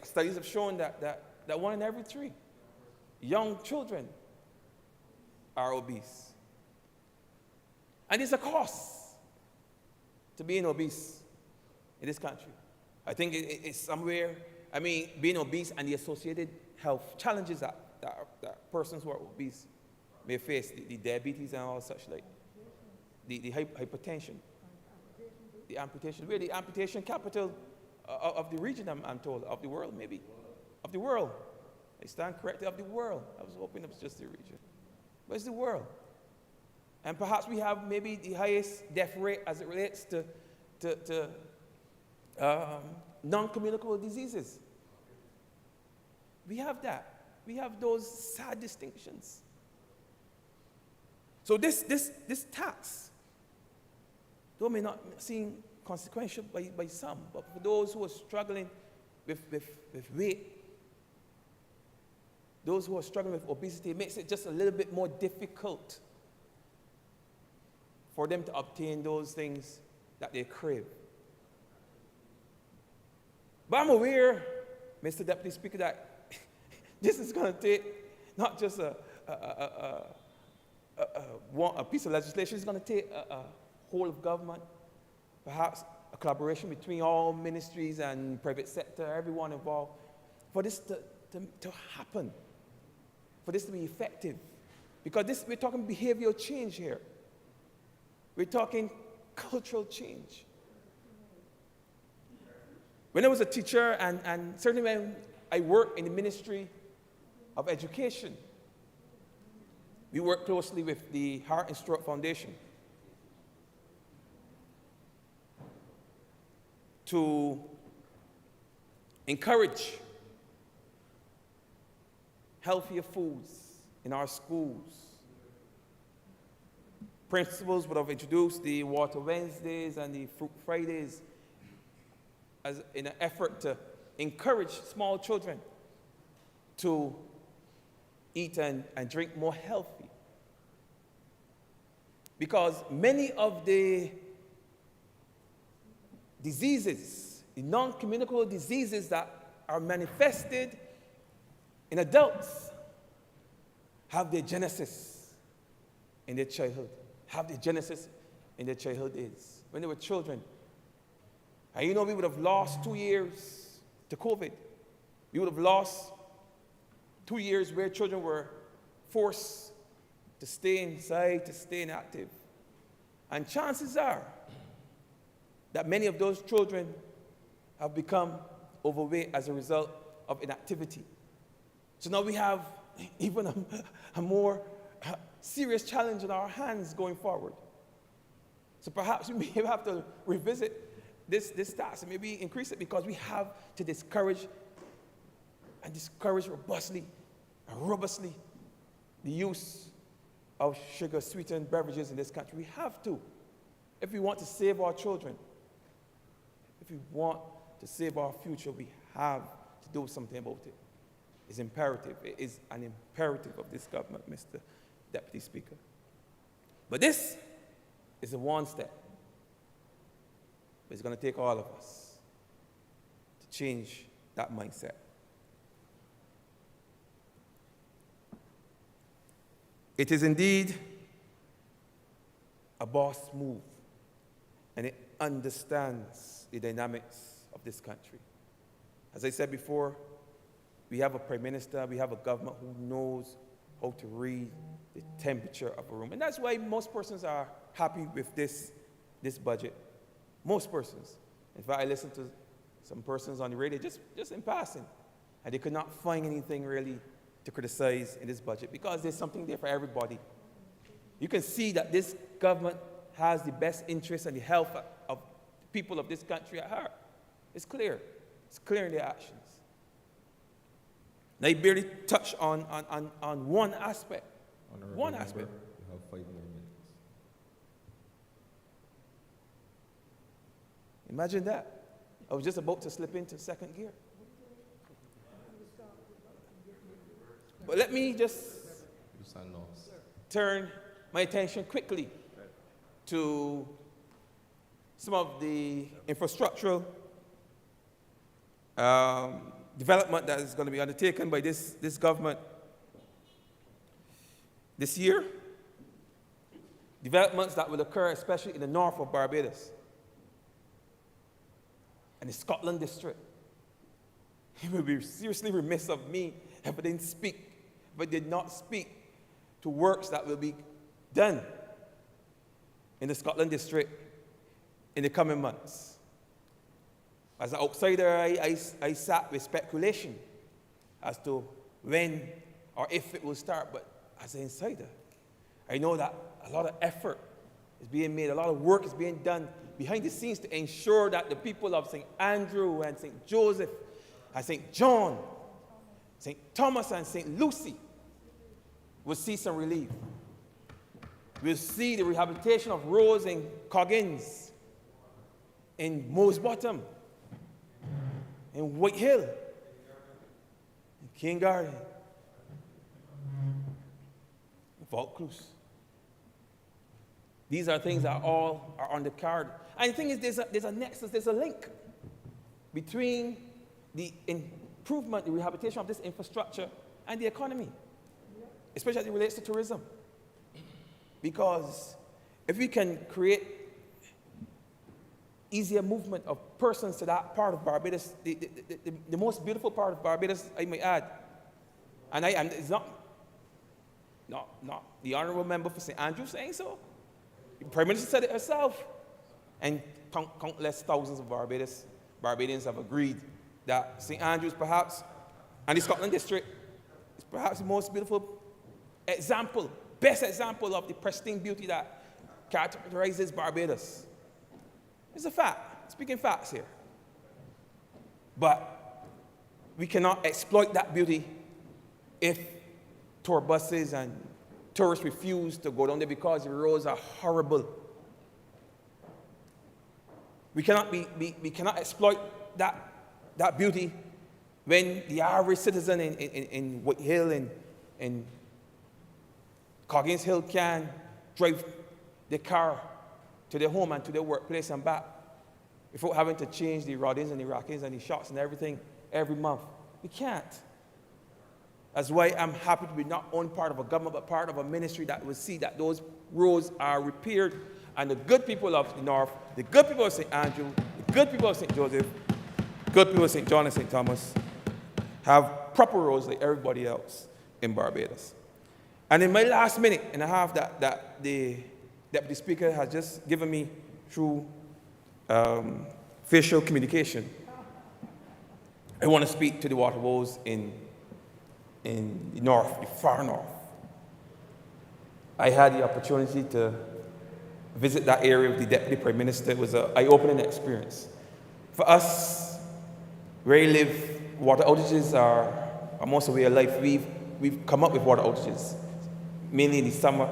studies have shown that 1 in every 3 young children are obese. And it's a cost to being obese in this country. I think it's somewhere, being obese and the associated health challenges that persons who are obese may face, the diabetes and all such like, the hypertension, the amputation. We're the amputation capital of the region, I'm told, of the world maybe, of the world. I stand corrected, of the world. I was hoping it was just the region. But it's the world. And perhaps we have maybe the highest death rate as it relates to non-communicable diseases. We have that. We have those sad distinctions. So this tax, though may not seem consequential by some, but for those who are struggling with weight, those who are struggling with obesity, it makes it just a little bit more difficult for them to obtain those things that they crave. But I'm aware, Mr. Deputy Speaker, that this is going to take not just a piece of legislation, it's going to take a whole of government, perhaps a collaboration between all ministries and private sector, everyone involved, for this to happen, for this to be effective. Because we're talking behavioral change here. We're talking cultural change. When I was a teacher, and certainly when I worked in the Ministry of Education, we worked closely with the Heart and Stroke Foundation to encourage healthier foods in our schools. Principals would have introduced the Water Wednesdays and the Fruit Fridays as in an effort to encourage small children to eat and drink more healthy. Because many of the diseases, the non-communicable diseases that are manifested in adults have their genesis in their childhood, days, when they were children. And we would have lost 2 years to COVID. We would have lost 2 years where children were forced to stay inside, to stay inactive. And chances are that many of those children have become overweight as a result of inactivity. So now we have even a more serious challenge in our hands going forward. So perhaps we may have to revisit this task and maybe increase it, because we have to discourage robustly the use of sugar-sweetened beverages in this country. We have to, if we want to save our children, if we want to save our future, we have to do something about it. It's imperative. It is an imperative of this government, Mr. Deputy Speaker. But this is a one step. But it's going to take all of us to change that mindset. It is indeed a boss move, and it understands the dynamics of this country. As I said before, we have a prime minister, we have a government who knows how to read the temperature of a room. And that's why most persons are happy with this budget. Most persons. In fact, I listened to some persons on the radio just in passing, and they could not find anything really to criticize in this budget because there's something there for everybody. You can see that this government has the best interests and the health of the people of this country at heart. It's clear. It's clear in their actions. They barely touch on one aspect. Honourable One member, aspect. you have 5 more minutes. Imagine that. I was just about to slip into second gear. But let me just turn my attention quickly to some of the infrastructural development that is going to be undertaken by this government this year. Developments that will occur especially in the north of Barbados and the Scotland district. It would be seriously remiss of me if I did not speak to works that will be done in the Scotland district in the coming months. As an outsider, I sat with speculation as to when or if it will start, but as an insider, I know that a lot of effort is being made, a lot of work is being done behind the scenes to ensure that the people of St. Andrew and St. Joseph and St. John, St. Thomas and St. Lucy will see some relief. We'll see the rehabilitation of roads in Coggins, in Moose Bottom, in White Hill, in King Garden, in Vaucluse. These are things that all are on the card. And the thing is, there's a nexus, there's a link between the improvement, the rehabilitation of this infrastructure and the economy, especially as it relates to tourism. Because if we can create easier movement of persons to that part of Barbados, the most beautiful part of Barbados, I might add, and it's not the Honourable Member for St. Andrew saying so. The Prime Minister said it herself, and countless thousands of Barbadians have agreed that St. Andrews perhaps, and the Scotland district, is perhaps the most beautiful example, best example of the pristine beauty that characterizes Barbados. It's a fact, speaking facts here. But we cannot exploit that beauty if tour buses and tourists refuse to go down there because the roads are horrible. We cannot exploit that beauty when the average citizen in White Hill and Coggins Hill can drive their car to their home and to their workplace and back without having to change the roddings and the rackings and the shocks and everything every month. We can't. That's why I'm happy to be not only part of a government, but part of a ministry that will see that those roads are repaired and the good people of the north, the good people of St. Andrew, the good people of St. Joseph, good people of St. John and St. Thomas have proper roads like everybody else in Barbados. And in my last minute and a half that the Deputy Speaker has just given me through facial communication, I want to speak to the water woes in the north, the far north. I had the opportunity to visit that area with the Deputy Prime Minister. It was an eye-opening experience. For us, where I live, water outages are most of our life. We've come up with water outages. Mainly in the summer,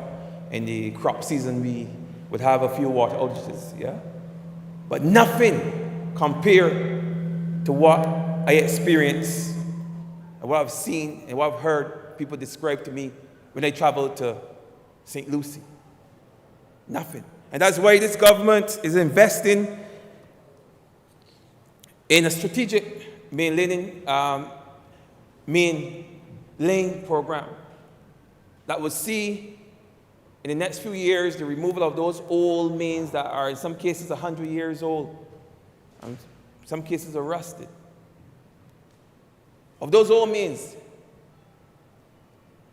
in the crop season, we would have a few water outages, yeah? But nothing compared to what I experienced and what I've seen and what I've heard people describe to me when I traveled to St. Lucie. Nothing. And that's why this government is investing in a strategic main lane program that will see in the next few years the removal of those old mains that are in some cases 100 years old, and in some cases are rusted. of those old means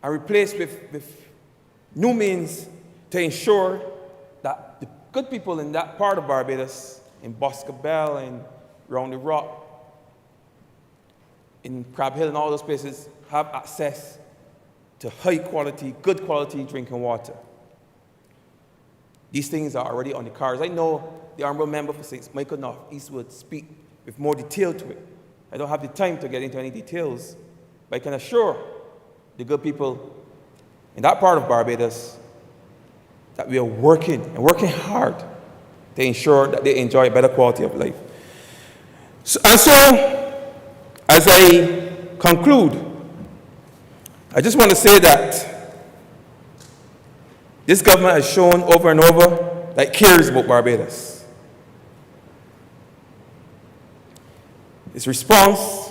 are replaced with new means to ensure that the good people in that part of Barbados, in Boscobel and Round the Rock, in Crab Hill and all those places, have access to high quality, good quality drinking water. These things are already on the cards. I know the Honourable Member for St. Michael North East would speak with more detail to it. I don't have the time to get into any details, but I can assure the good people in that part of Barbados that we are working and working hard to ensure that they enjoy a better quality of life. So, as I conclude, I just want to say that this government has shown over and over that it cares about Barbados. Its response,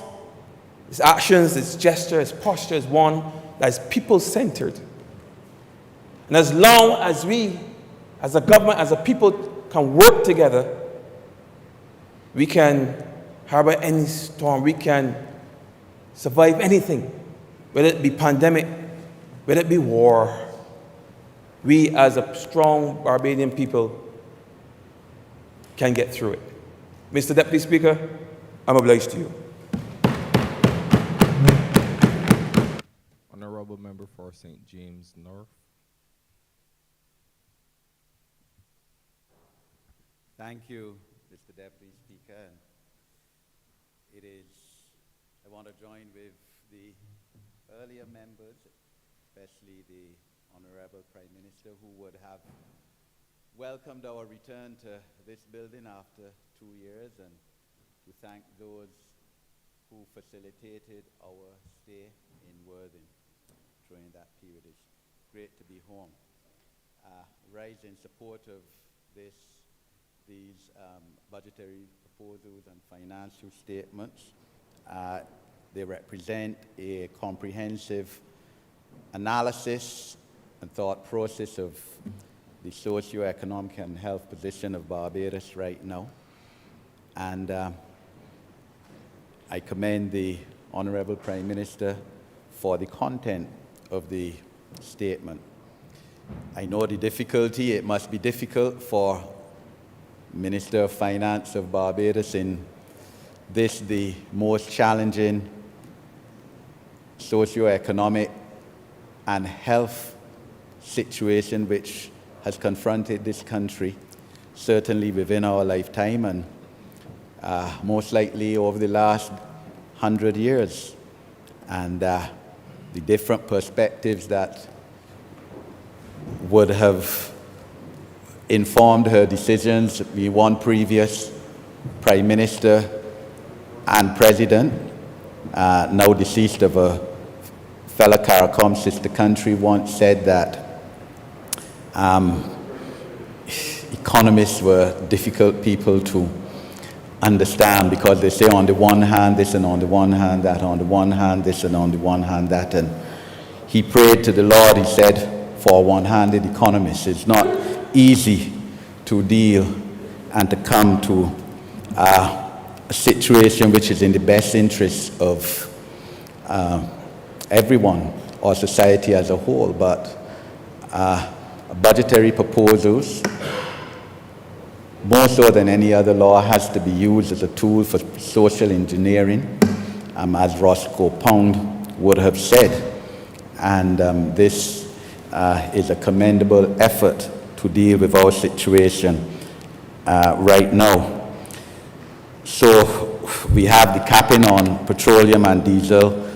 its actions, its gesture, its posture is one that is people-centered. And as long as we, as a government, as a people, can work together, we can harbor any storm, we can survive anything, whether it be pandemic, whether it be war. We, as a strong Barbadian people, can get through it. Mr. Deputy Speaker, I'm obliged to you. Honourable Member for St. James North. Thank you, Mr. Deputy Speaker. I want to join with the earlier members, especially the Honourable Prime Minister, who would have welcomed our return to this building after 2 years, and to thank those who facilitated our stay in Worthing during that period. It's great to be home. Rise in support of these budgetary proposals and financial statements. They represent a comprehensive analysis and thought process of the socio-economic and health position of Barbados right now. And I commend the Honourable Prime Minister for the content of the statement. I know the difficulty. It must be difficult for Minister of Finance of Barbados in this, the most challenging socio-economic and health situation which has confronted this country, certainly within our lifetime and most likely over the last 100 years. And the different perspectives that would have informed her decisions. We one previous Prime Minister and President, now deceased, of a fellow CARICOM sister country, once said that economists were difficult people to understand because they say on the one hand this and on the one hand that, on the one hand this and on the one hand that. And he prayed to the Lord, he said, for one-handed economists. It's not easy to deal and to come to a situation which is in the best interest of everyone or society as a whole. But budgetary proposals, more so than any other law, has to be used as a tool for social engineering, as Roscoe Pound would have said. And this is a commendable effort to deal with our situation right now. So we have the capping on petroleum and diesel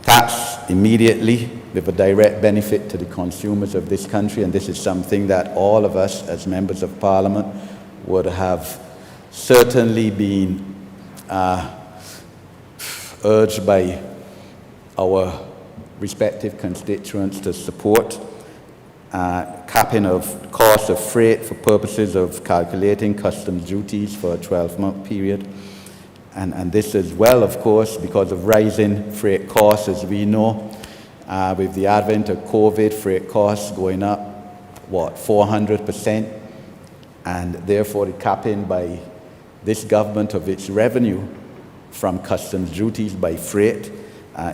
tax immediately with a direct benefit to the consumers of this country, and this is something that all of us as members of Parliament would have certainly been urged by our respective constituents to support. Capping of cost of freight for purposes of calculating customs duties for a 12-month period. And this as well, of course, because of rising freight costs, as we know, with the advent of COVID, freight costs going up, 400%, and therefore the capping by this government of its revenue from customs duties by freight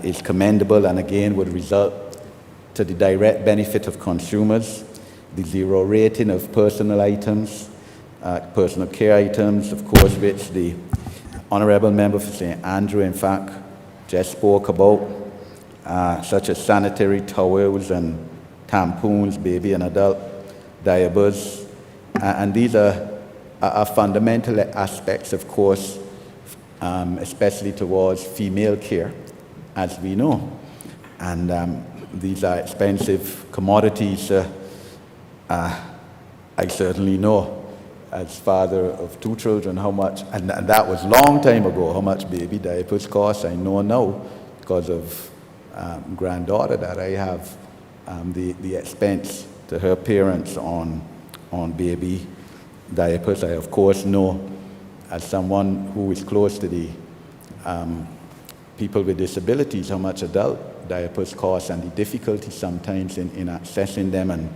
is commendable and again would result to the direct benefit of consumers. The zero rating of personal items, personal care items, of course, which the Honourable Member for St. Andrew, in fact, just spoke about, such as sanitary towels and tampons, baby and adult diapers. And these are fundamental aspects, of course, especially towards female care, as we know. And these are expensive commodities. I certainly know, as father of 2 children, how much, and that was a long time ago, how much baby diapers cost. I know now, because of granddaughter that I have, the expense to her parents on baby diapers. I, of course, know, as someone who is close to the people with disabilities, how much adult diapers cost and the difficulty sometimes in accessing them. And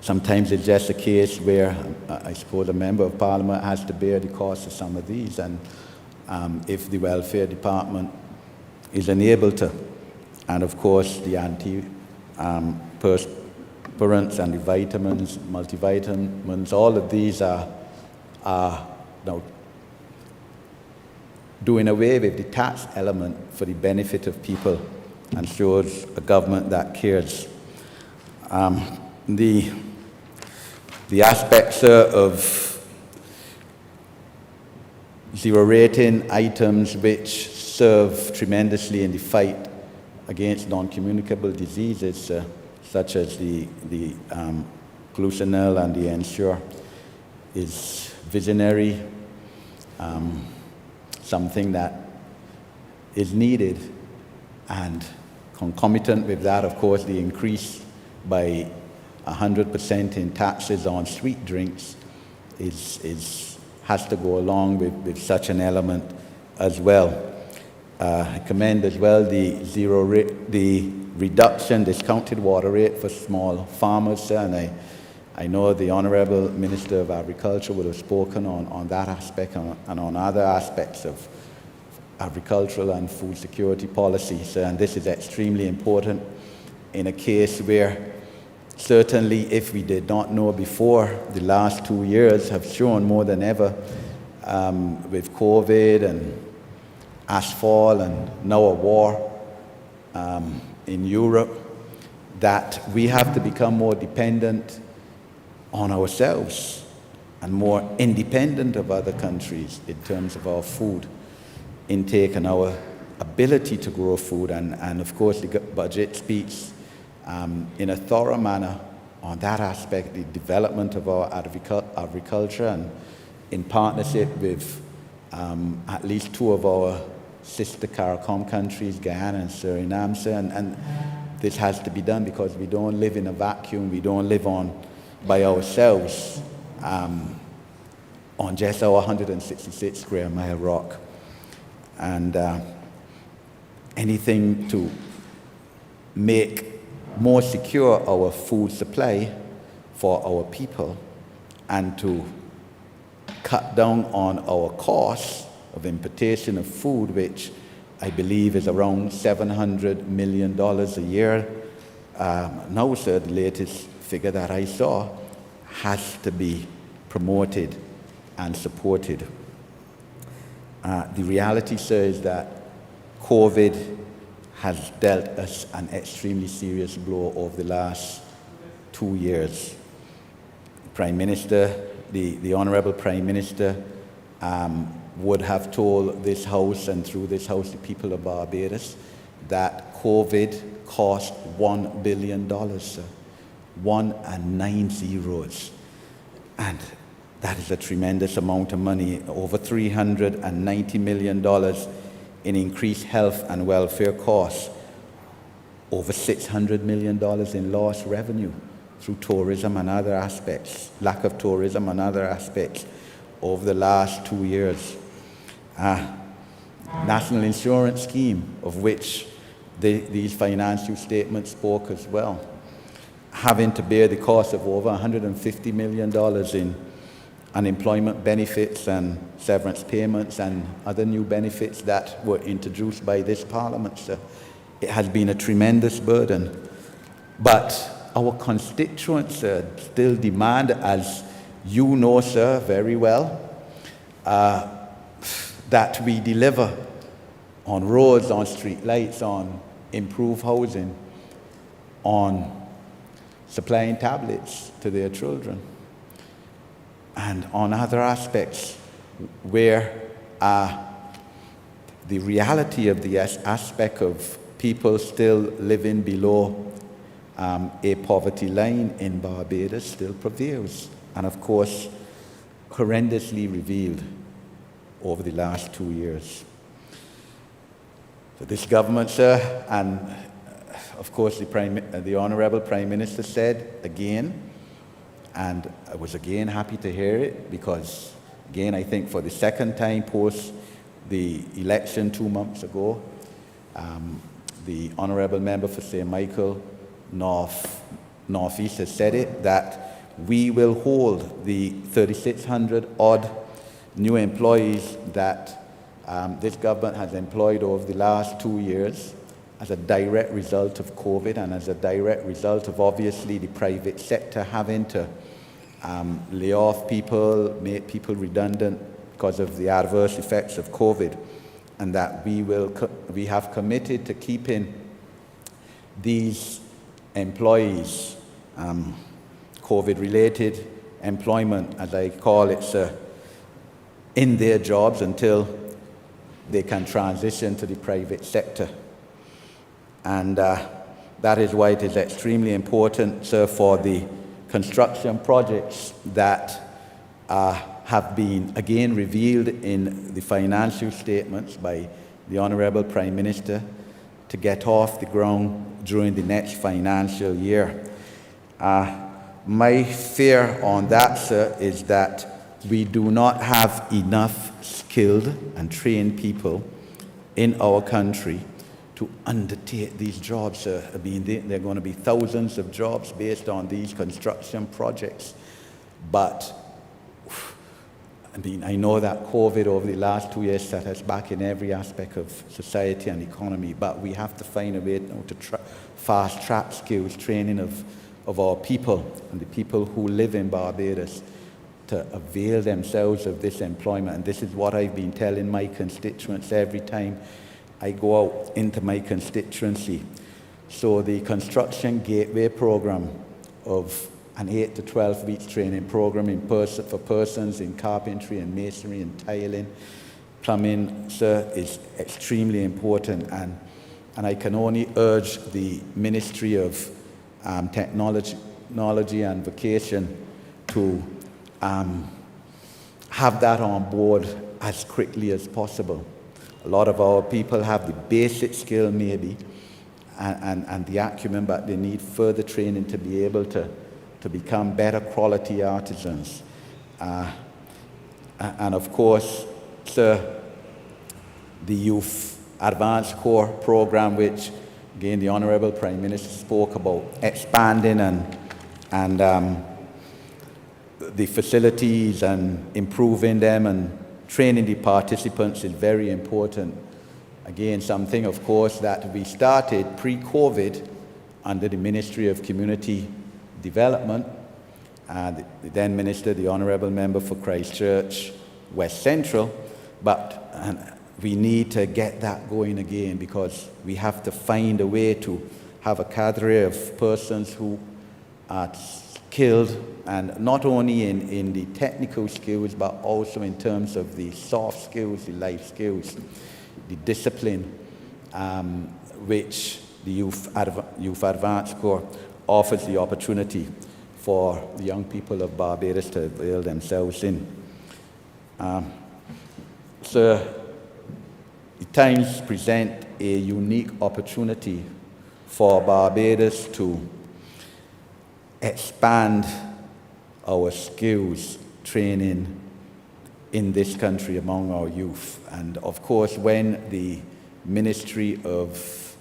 sometimes it's just a case where I suppose a member of parliament has to bear the cost of some of these, and if the welfare department is unable to, and of course the antiperspirants and the vitamins, multivitamins, all of these are now doing away with the tax element for the benefit of people and shows a government that cares. The aspects of zero rating items which serve tremendously in the fight against non-communicable diseases, such as the gluconil and the Ensure, is visionary, something that is needed, and concomitant with that, of course, the increase by 100% in taxes on sweet drinks has to go along with such an element as well. I commend as well the reduction, discounted water rate for small farmers, and I know the Honourable Minister of Agriculture would have spoken on that aspect and on other aspects of agricultural and food security policies, and this is extremely important in a case where certainly if we did not know before, the last 2 years have shown more than ever with COVID and ashfall and now a war in Europe, that we have to become more dependent on ourselves and more independent of other countries in terms of our food intake and our ability to grow food. And of course, the budget speaks in a thorough manner on that aspect, the development of our agriculture, and in partnership with at least 2 of our sister CARICOM countries, Guyana and Suriname, and this has to be done because we don't live in a vacuum, we don't live by ourselves on just our 166 square mile rock. And anything to make more secure our food supply for our people and to cut down on our costs of importation of food, which I believe is around $700 million a year. Now, sir, the latest figure that I saw has to be promoted and supported. The reality, sir, is that COVID has dealt us an extremely serious blow over the last 2 years. Prime Minister, the Honourable Prime Minister, would have told this House and through this House the people of Barbados that COVID cost $1 billion, sir. 1 and 9 zeros. And that is a tremendous amount of money, over $390 million in increased health and welfare costs, over $600 million in lost revenue through tourism and other aspects, lack of tourism and other aspects over the last 2 years. National insurance scheme, of which these financial statements spoke as well, having to bear the cost of over $150 million in unemployment benefits and severance payments and other new benefits that were introduced by this Parliament, sir. It has been a tremendous burden. But our constituents still demand, as you know, sir, very well, that we deliver on roads, on street lights, on improved housing, on supplying tablets to their children, and on other aspects where the reality of the aspect of people still living below a poverty line in Barbados still prevails, and of course horrendously revealed over the last 2 years. So this government, sir, and of course the Honourable Prime Minister said again, and I was again happy to hear it, because again I think for the second time post the election 2 months ago, the Honourable Member for St. Michael North East has said it, that we will hold the 3,600 odd new employees that this government has employed over the last 2 years as a direct result of COVID and as a direct result of obviously the private sector having to lay off people, make people redundant because of the adverse effects of COVID, and that we have committed to keeping these employees, COVID-related employment, as I call it, sir, in their jobs until they can transition to the private sector. And that is why it is extremely important, sir, for the construction projects that have been again revealed in the financial statements by the Honourable Prime Minister to get off the ground during the next financial year. My fear on that, sir, is that we do not have enough skilled and trained people in our country to undertake these jobs, sir. I mean, there are going to be thousands of jobs based on these construction projects. But, I mean, I know that COVID over the last 2 years set us back in every aspect of society and economy, but we have to find a way now to fast-track skills training of our people and the people who live in Barbados to avail themselves of this employment. And this is what I've been telling my constituents every time I go out into my constituency. So the Construction Gateway program of an 8 to 12 weeks training program for persons in carpentry and masonry and tiling, plumbing, sir, is extremely important. And I can only urge the Ministry of Technology and Vocation to have that on board as quickly as possible. A lot of our people have the basic skill maybe and the acumen, but they need further training to be able to become better quality artisans. And of course, sir, the Youth Advanced Core program, which again the Honourable Prime Minister spoke about, expanding and the facilities and improving them and training the participants is very important. Again, something, of course, that we started pre-COVID under the Ministry of Community Development. The then Minister, the Honourable Member for Christchurch West Central, but we need to get that going again, because we have to find a way to have a cadre of persons who are skilled, and not only in the technical skills, but also in terms of the soft skills, the life skills, the discipline, which the Youth Advanced Corps offers the opportunity for the young people of Barbados to avail themselves in. So the times present a unique opportunity for Barbados to expand our skills training in this country among our youth. And of course, when the Ministry of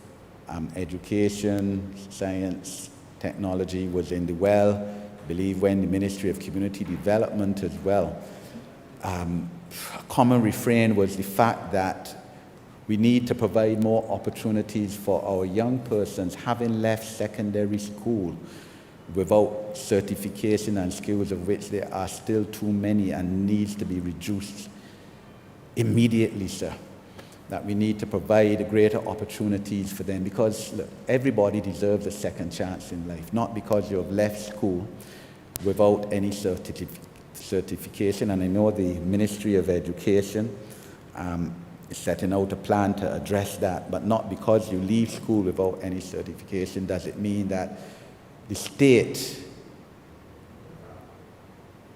Education, Science, Technology was in the well believe when the Ministry of Community Development as well. A common refrain was the fact that we need to provide more opportunities for our young persons having left secondary school without certification and skills, of which there are still too many and needs to be reduced immediately, sir. That we need to provide greater opportunities for them, because look, everybody deserves a second chance in life, not because you have left school without any certification. And I know the Ministry of Education is setting out a plan to address that, but not because you leave school without any certification does it mean that the state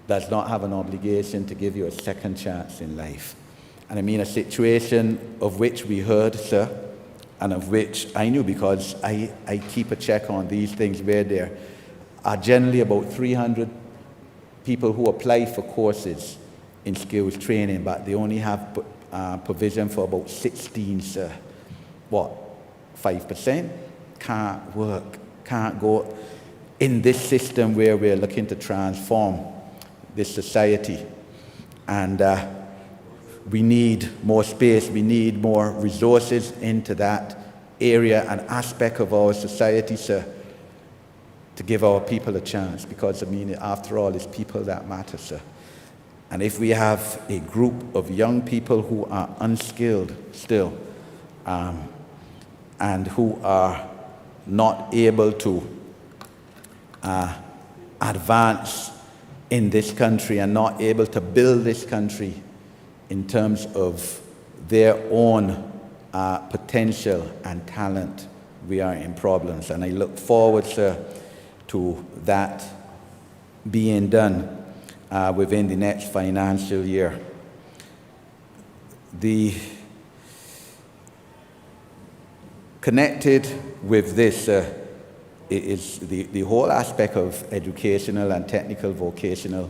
does not have an obligation to give you a second chance in life. And I mean a situation of which we heard, sir, and of which I knew because I keep a check on these things, where there are generally about 300 people who apply for courses in skills training, but they only have provision for about 16, sir. What? 5%? Can't work, can't go in this system where we're looking to transform this society. And we need more space, we need more resources into that area and aspect of our society, sir, to give our people a chance, because, I mean, after all, it's people that matter, sir. And if we have a group of young people who are unskilled still, and who are not able to advance in this country and not able to build this country in terms of their own potential and talent, we are in problems. And I look forward, sir, to that being done within the next financial year. Connected with this is the whole aspect of educational and technical vocational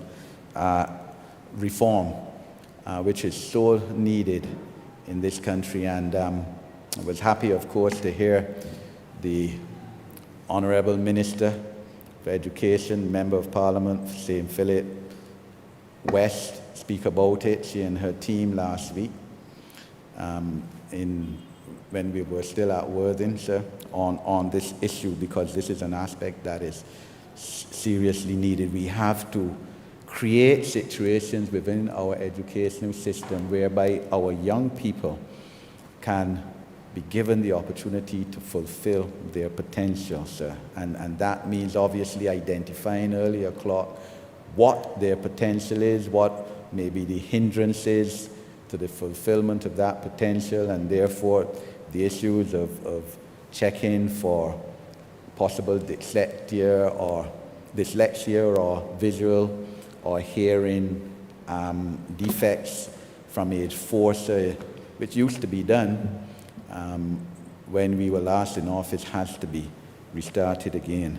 reform, which is so needed in this country. And I was happy, of course, to hear the Honourable Minister for Education, Member of Parliament for St. Philip West, speak about it, she and her team last week, when we were still at Worthing, sir, on this issue, because this is an aspect that is seriously needed. We have to create situations within our educational system whereby our young people can be given the opportunity to fulfill their potential, sir. And that means obviously identifying early o'clock what their potential is, what may be the hindrances to the fulfillment of that potential, and therefore the issues of checking for possible dyslexia or visual or hearing defects from age 4, sir, which used to be done when we were last in office, has to be restarted again.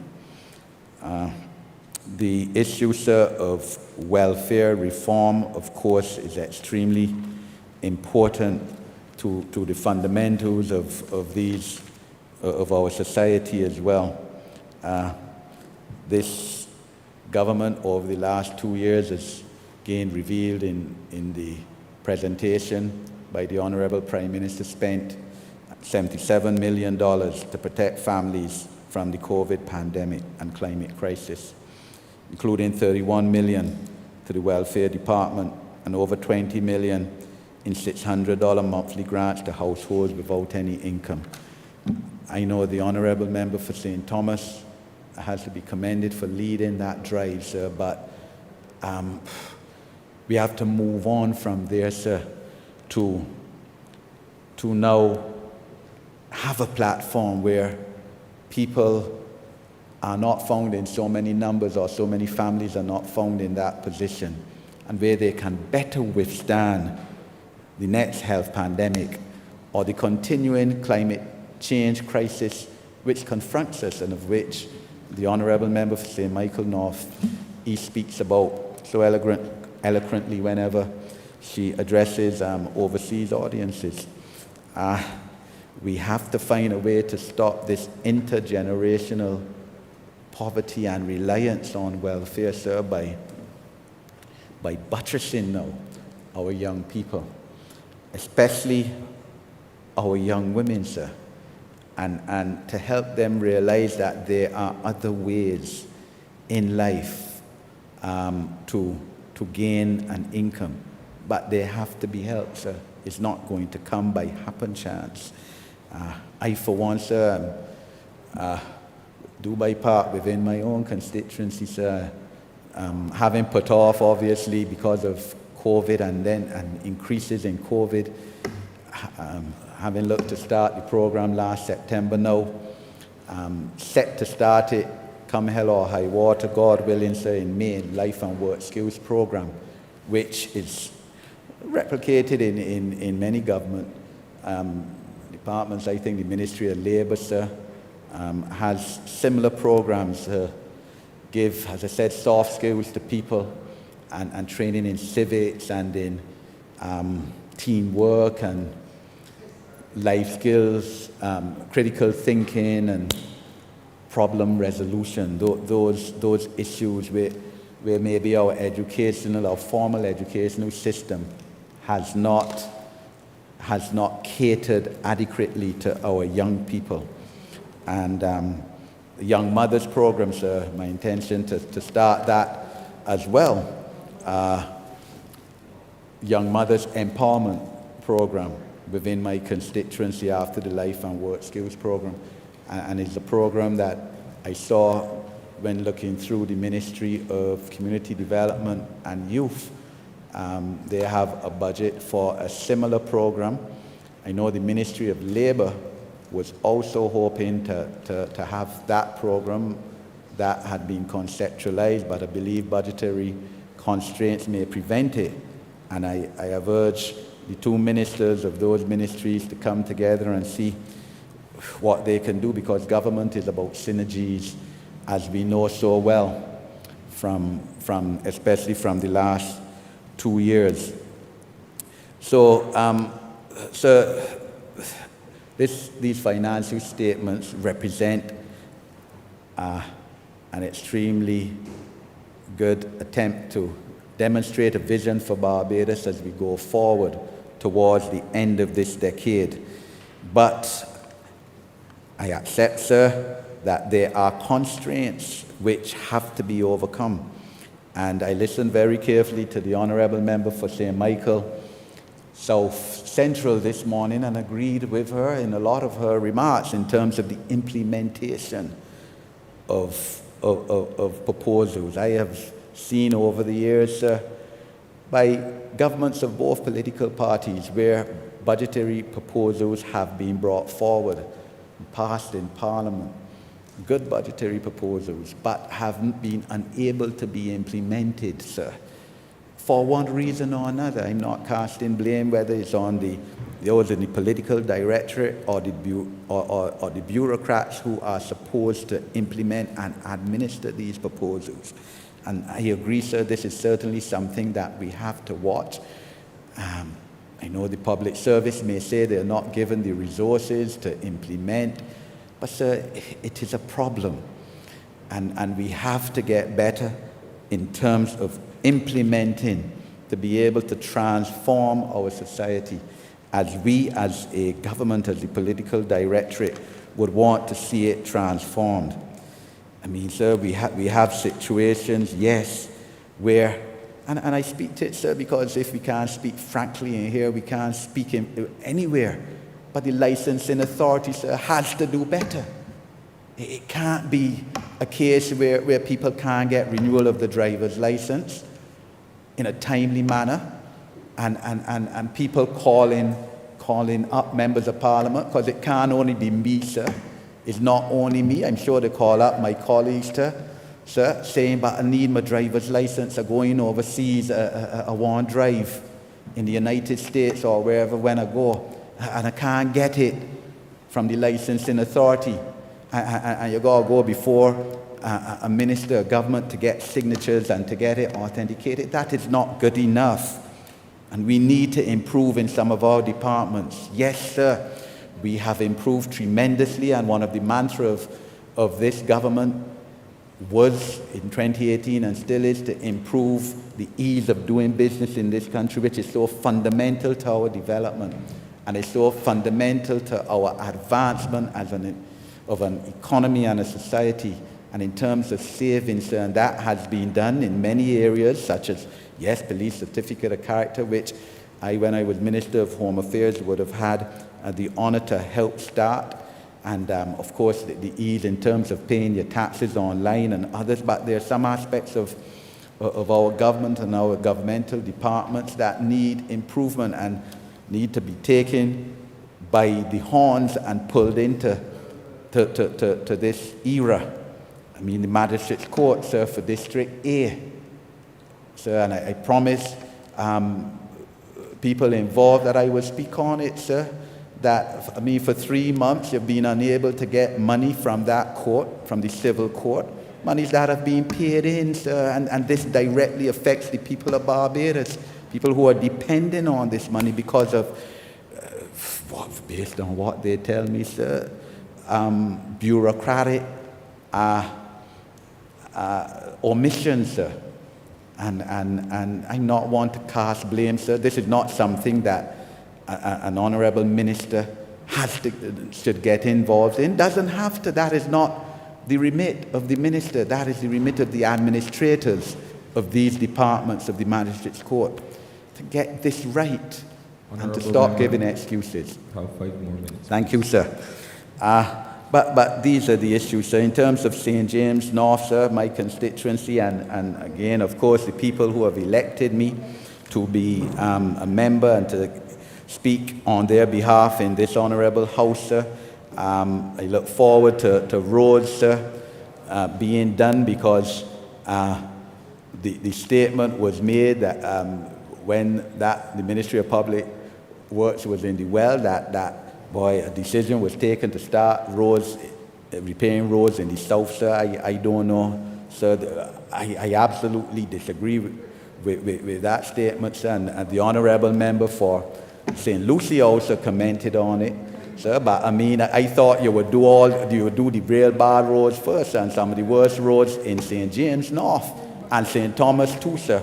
The issue, sir, of welfare reform, of course, is extremely important to the fundamentals of our society as well. This government over the last 2 years has again revealed in the presentation by the Honourable Prime Minister, spent $77 million to protect families from the COVID pandemic and climate crisis, including $31 million to the Welfare Department and over $20 million in $600 monthly grants to households without any income. I know the Honourable Member for St. Thomas has to be commended for leading that drive, sir, but we have to move on from there, sir, to now have a platform where people are not found in so many numbers, or so many families are not found in that position, and where they can better withstand the next health pandemic or the continuing climate change crisis which confronts us, and of which the Honourable Member for St. Michael North East speaks about so eloquently whenever she addresses overseas audiences. We have to find a way to stop this intergenerational poverty and reliance on welfare, sir, by buttressing now our young people, especially our young women, sir, and to help them realize that there are other ways in life to gain an income, but they have to be helped, sir. It's not going to come by happen chance. I, for one, sir, Dubai Park within my own constituency, sir, having put off, obviously, because of COVID and increases in COVID, having looked to start the program last September now, set to start it come hell or high water, God willing, sir, in May, Life and Work Skills program, which is replicated in many government departments. I think the Ministry of Labour, sir, has similar programs, give, as I said, soft skills to people and training in civics and in teamwork and life skills, critical thinking and problem resolution, those issues where maybe our educational or formal educational system has not catered adequately to our young people. And the Young Mothers Program, sir, my intention to start that as well. Young Mothers Empowerment Program within my constituency after the Life and Work Skills Program. And it's a program that I saw when looking through the Ministry of Community Development and Youth. They have a budget for a similar program. I know the Ministry of Labour was also hoping to have that program that had been conceptualized, but I believe budgetary constraints may prevent it. And I have urged the two ministers of those ministries to come together and see what they can do, because government is about synergies, as we know so well especially from the last 2 years. So, these financial statements represent an extremely good attempt to demonstrate a vision for Barbados as we go forward towards the end of this decade. But I accept, sir, that there are constraints which have to be overcome. And I listened very carefully to the Honourable Member for St. Michael South Central this morning and agreed with her in a lot of her remarks in terms of the implementation of proposals. I have seen over the years by governments of both political parties where budgetary proposals have been brought forward, passed in Parliament, good budgetary proposals, but haven't been unable to be implemented, sir, for one reason or another. I'm not casting blame whether it's on those in the political directorate or the bureaucrats who are supposed to implement and administer these proposals. And I agree, sir, this is certainly something that we have to watch. I know the public service may say they're not given the resources to implement, but sir, it is a problem. And we have to get better in terms of implementing to be able to transform our society as we, as a government, as the political directorate, would want to see it transformed. I mean, sir, we have situations, yes, where, and I speak to it, sir, because if we can't speak frankly in here, we can't speak anywhere. But the licensing authority, sir, has to do better. It can't be a case where people can't get renewal of the driver's license in a timely manner, and people calling up members of Parliament, because it can't only be me, sir. It's not only me. I'm sure they call up my colleagues, sir, saying, but I need my driver's license. I'm going overseas. I want to drive in the United States or wherever when I go, and I can't get it from the licensing authority. And you got to go before a minister of government to get signatures and to get it authenticated. That is not good enough. And we need to improve in some of our departments. Yes, sir, we have improved tremendously, and one of the mantras of this government was in 2018 and still is to improve the ease of doing business in this country, which is so fundamental to our development and is so fundamental to our advancement of an economy and a society. And in terms of savings, and that has been done in many areas, such as, yes, police certificate of character, which when I was Minister of Home Affairs, would have had the honor to help start. And of course, the ease in terms of paying your taxes online and others. But there are some aspects of our government and our governmental departments that need improvement and need to be taken by the horns and pulled into to this era. I mean, the Magistrates Court, sir, for District A. Sir, and I promise people involved that I will speak on it, sir, that, I mean, for 3 months you've been unable to get money from that court, from the civil court, monies that have been paid in, sir, and this directly affects the people of Barbados, people who are depending on this money because of, based on what they tell me, sir, bureaucratic omissions, sir. And I not want to cast blame, sir. This is not something that an honourable minister should get involved in. Doesn't have to. That is not the remit of the minister. That is the remit of the administrators of these departments of the Magistrates Court to get this right and to stop giving excuses. Have 5 more minutes. Thank you, sir. But these are the issues. So in terms of St. James North, sir, my constituency, and again, of course, the people who have elected me to be a member and to speak on their behalf in this honourable house, sir. I look forward to roads, sir, being done because the statement was made that when the Ministry of Public Works was in the well, that a decision was taken to start roads, repairing roads in the south, sir. I don't know, sir. I absolutely disagree with that statement, sir. And the honourable member for St. Lucie also commented on it, sir. But I mean, I thought you would do the real bad roads first, and some of the worst roads in St. James North and St. Thomas too, sir.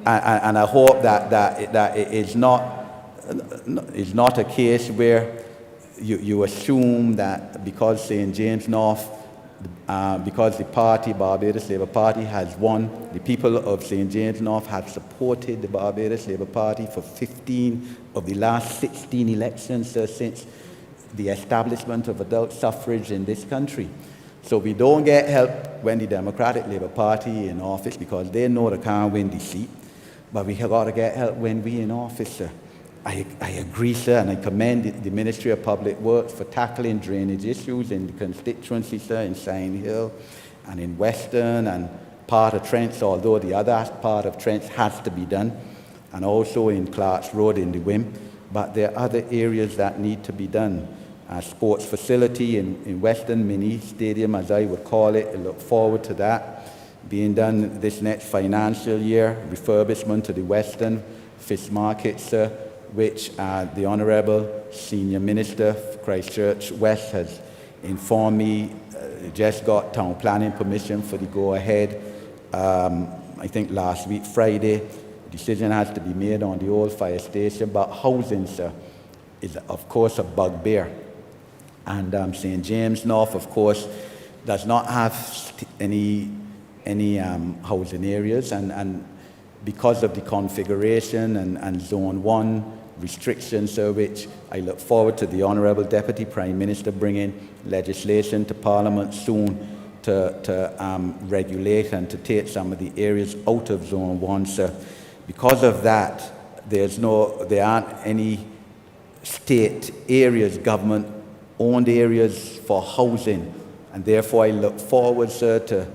And I hope that it is not a case where you assume that because St. James North, because the party, Barbados Labour Party, has won, the people of St. James North have supported the Barbados Labour Party for 15 of the last 16 elections since the establishment of adult suffrage in this country. So we don't get help when the Democratic Labour Party in office because they know they can't win the seat, but we have got to get help when we in office, sir. I agree, sir, and I commend the Ministry of Public Works for tackling drainage issues in the constituency, sir, in Sign Hill and in Western and part of Trent, although the other part of Trent has to be done, and also in Clark's Road in the Wim. But there are other areas that need to be done. A sports facility in Western, mini stadium, as I would call it, I look forward to that being done this next financial year. Refurbishment to the Western Fish Market, sir, which the Honourable Senior Minister for Christchurch West has informed me just got town planning permission for the go-ahead, I think last week, Friday. A decision has to be made on the old fire station, but housing, sir, is of course a bugbear. And St. James North, of course, does not have any housing areas, and because of the configuration and Zone 1 restrictions, which I look forward to the Honourable Deputy Prime Minister bringing legislation to Parliament soon to regulate and to take some of the areas out of Zone 1. So because of that, there aren't any state areas, government-owned areas for housing, and therefore I look forward, sir, to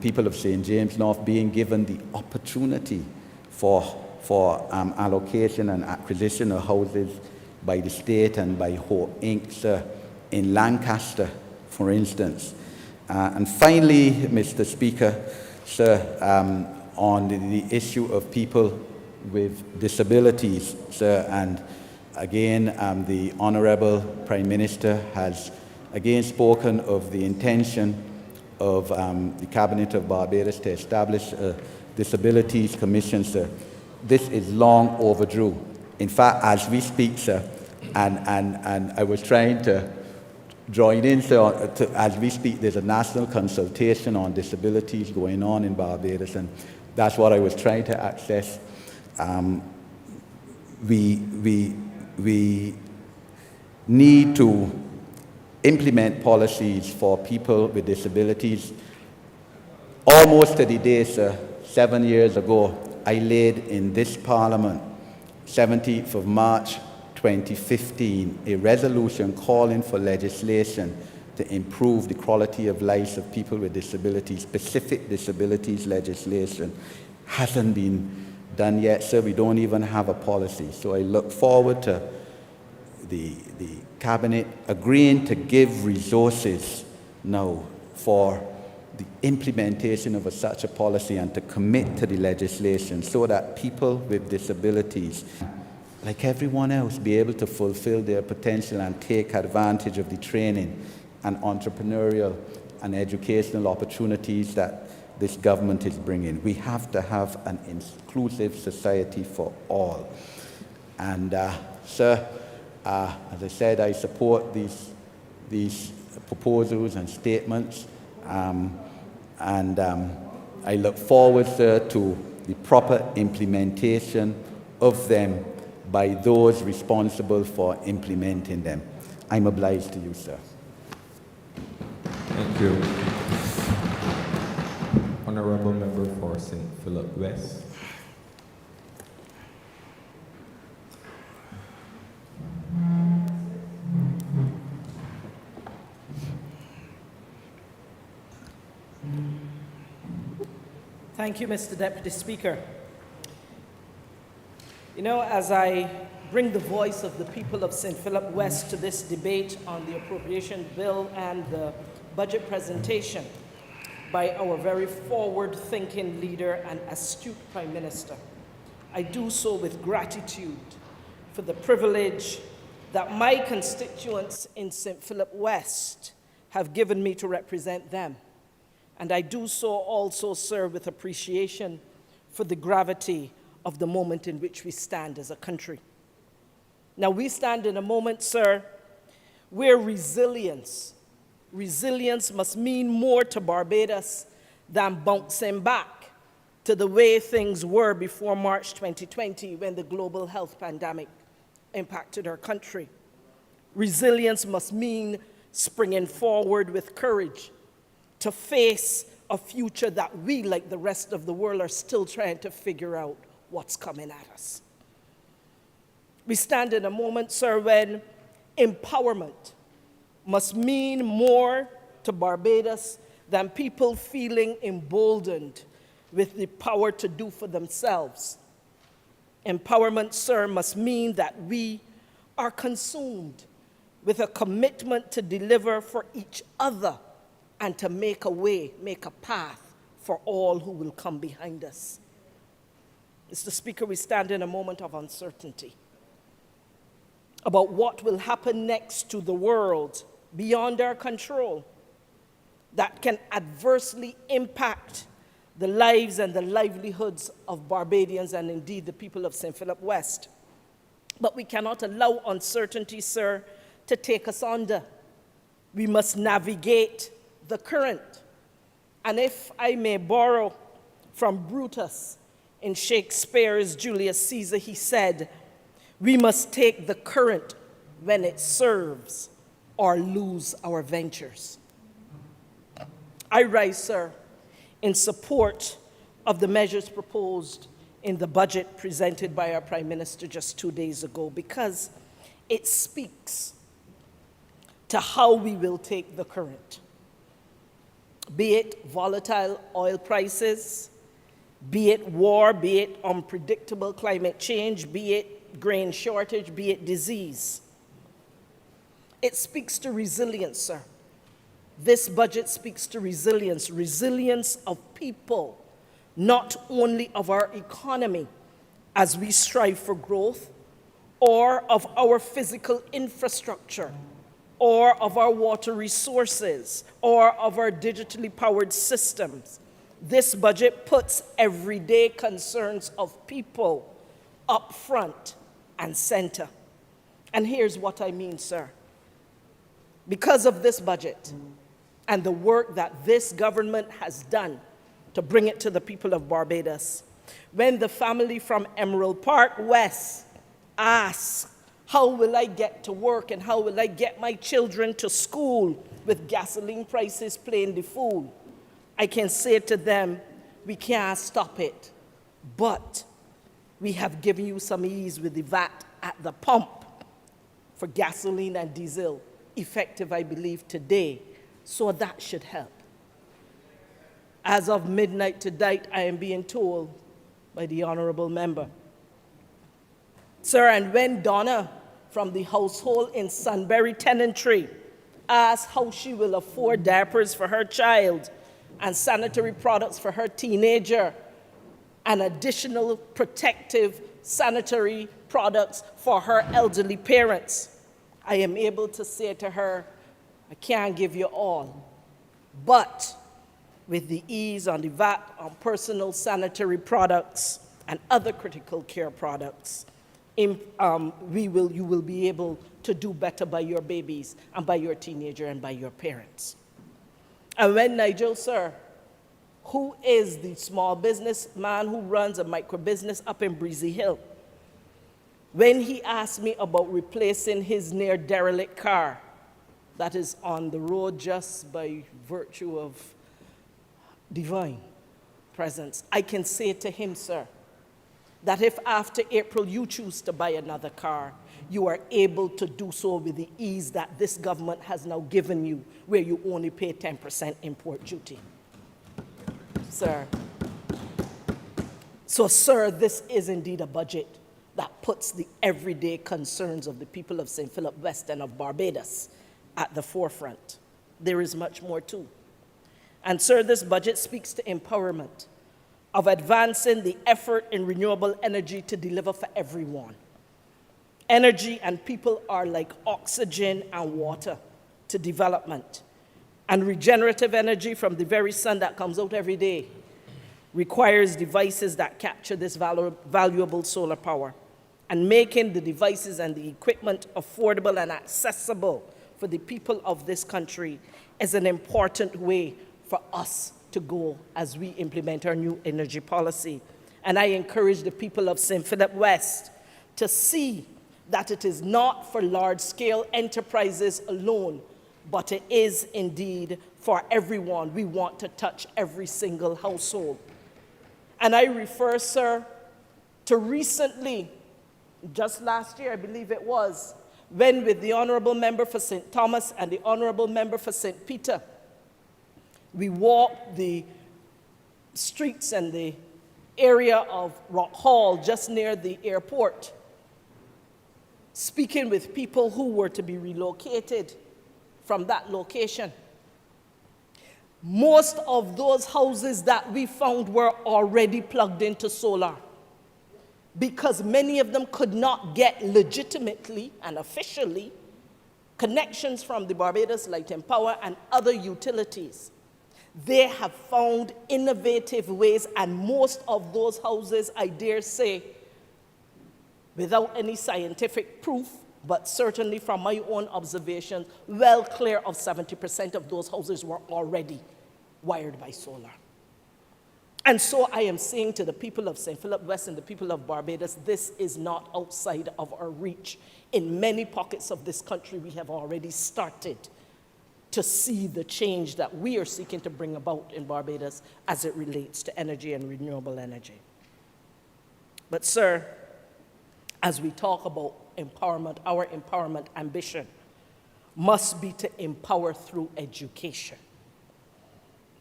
people of St. James North being given the opportunity for allocation and acquisition of houses by the state and by Hope Inc., sir, in Lancaster, for instance. And finally, Mr. Speaker, sir, on the issue of people with disabilities, sir, and again, the Honourable Prime Minister has again spoken of the intention of the Cabinet of Barbados to establish a Disabilities Commission, sir. This is long overdue. In fact, as we speak, sir, and I was trying to join in, sir, as we speak, there's a national consultation on disabilities going on in Barbados, and that's what I was trying to access. We need to implement policies for people with disabilities. Almost to the day, sir, 7 years ago, I laid in this Parliament, 17th of March 2015, a resolution calling for legislation to improve the quality of life of people with disabilities. Specific disabilities legislation hasn't been done yet, sir. We don't even have a policy. So I look forward to the Cabinet agreeing to give resources now for the implementation of such a policy and to commit to the legislation so that people with disabilities, like everyone else, be able to fulfill their potential and take advantage of the training and entrepreneurial and educational opportunities that this government is bringing. We have to have an inclusive society for all. And, sir, as I said, I support these proposals and statements, and I look forward, sir, to the proper implementation of them by those responsible for implementing them. I'm obliged to you, sir. Thank you. Honourable Member for St. Philip West. Thank you, Mr. Deputy Speaker. You know, as I bring the voice of the people of St. Philip West to this debate on the appropriation bill and the budget presentation by our very forward-thinking leader and astute Prime Minister, I do so with gratitude for the privilege that my constituents in St. Philip West have given me to represent them. And I do so also, sir, with appreciation for the gravity of the moment in which we stand as a country. Now, we stand in a moment, sir, where resilience must mean more to Barbados than bouncing back to the way things were before March 2020 when the global health pandemic impacted our country. Resilience must mean springing forward with courage to face a future that we, like the rest of the world, are still trying to figure out what's coming at us. We stand in a moment, sir, when empowerment must mean more to Barbados than people feeling emboldened with the power to do for themselves. Empowerment, sir, must mean that we are consumed with a commitment to deliver for each other and to make a way, make a path for all who will come behind us. Mr. Speaker, we stand in a moment of uncertainty about what will happen next to the world beyond our control that can adversely impact the lives and the livelihoods of Barbadians and indeed the people of St. Philip West. But we cannot allow uncertainty, sir, to take us under. We must navigate the current. And if I may borrow from Brutus in Shakespeare's Julius Caesar, he said, "We must take the current when it serves or lose our ventures." I rise, sir, in support of the measures proposed in the budget presented by our Prime Minister just 2 days ago because it speaks to how we will take the current. Be it volatile oil prices, be it war, be it unpredictable climate change, be it grain shortage, be it disease. It speaks to resilience, sir. This budget speaks to resilience of people, not only of our economy as we strive for growth, or of our physical infrastructure or of our water resources, or of our digitally powered systems. This budget puts everyday concerns of people up front and center. And here's what I mean, sir. Because of this budget and the work that this government has done to bring it to the people of Barbados, when the family from Emerald Park West asks, how will I get to work and how will I get my children to school with gasoline prices playing the fool, I can say to them, we can't stop it, but we have given you some ease with the VAT at the pump for gasoline and diesel, effective, I believe, today, so that should help. As of midnight tonight, I am being told by the honorable member, sir, and when Donna from the household in Sunbury Tenantry asks how she will afford diapers for her child and sanitary products for her teenager and additional protective sanitary products for her elderly parents, I am able to say to her, I can't give you all, but with the ease on the VAT on personal sanitary products and other critical care products, you will be able to do better by your babies and by your teenager and by your parents. And when Nigel, sir, who is the small business man who runs a micro business up in Breezy Hill, when he asked me about replacing his near derelict car that is on the road just by virtue of divine presence, I can say to him, sir, that if after April you choose to buy another car, you are able to do so with the ease that this government has now given you, where you only pay 10% import duty. Sir. So, sir, this is indeed a budget that puts the everyday concerns of the people of St. Philip West and of Barbados at the forefront. There is much more too. And, sir, this budget speaks to empowerment, of advancing the effort in renewable energy to deliver for everyone. Energy and people are like oxygen and water to development. And regenerative energy from the very sun that comes out every day requires devices that capture this valuable solar power. And making the devices and the equipment affordable and accessible for the people of this country is an important way for us to go as we implement our new energy policy. And I encourage the people of St. Philip West to see that it is not for large-scale enterprises alone, but it is indeed for everyone. We want to touch every single household. And I refer, sir, to recently, just last year, I believe it was, when with the Honourable Member for St. Thomas and the Honourable Member for St. Peter, we walked the streets and the area of Rock Hall just near the airport, speaking with people who were to be relocated from that location. Most of those houses that we found were already plugged into solar, because many of them could not get legitimately and officially connections from the Barbados Light and Power and other utilities. They have found innovative ways, and most of those houses, I dare say, without any scientific proof, but certainly from my own observation, well clear of 70% of those houses were already wired by solar. And so I am saying to the people of St. Philip West and the people of Barbados, this is not outside of our reach. In many pockets of this country, we have already started to see the change that we are seeking to bring about in Barbados as it relates to energy and renewable energy. But, sir, as we talk about empowerment, our empowerment ambition must be to empower through education.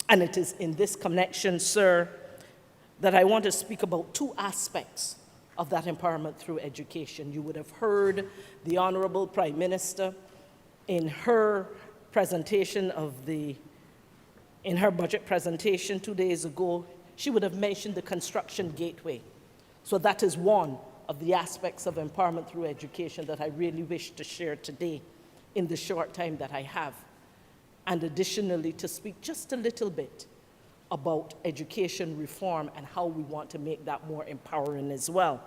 And it is in this connection, sir, that I want to speak about two aspects of that empowerment through education. You would have heard the Honourable Prime Minister in her presentation in her budget presentation 2 days ago, she would have mentioned the construction gateway. So that is one of the aspects of empowerment through education that I really wish to share today in the short time that I have, and additionally to speak just a little bit about education reform and how we want to make that more empowering as well.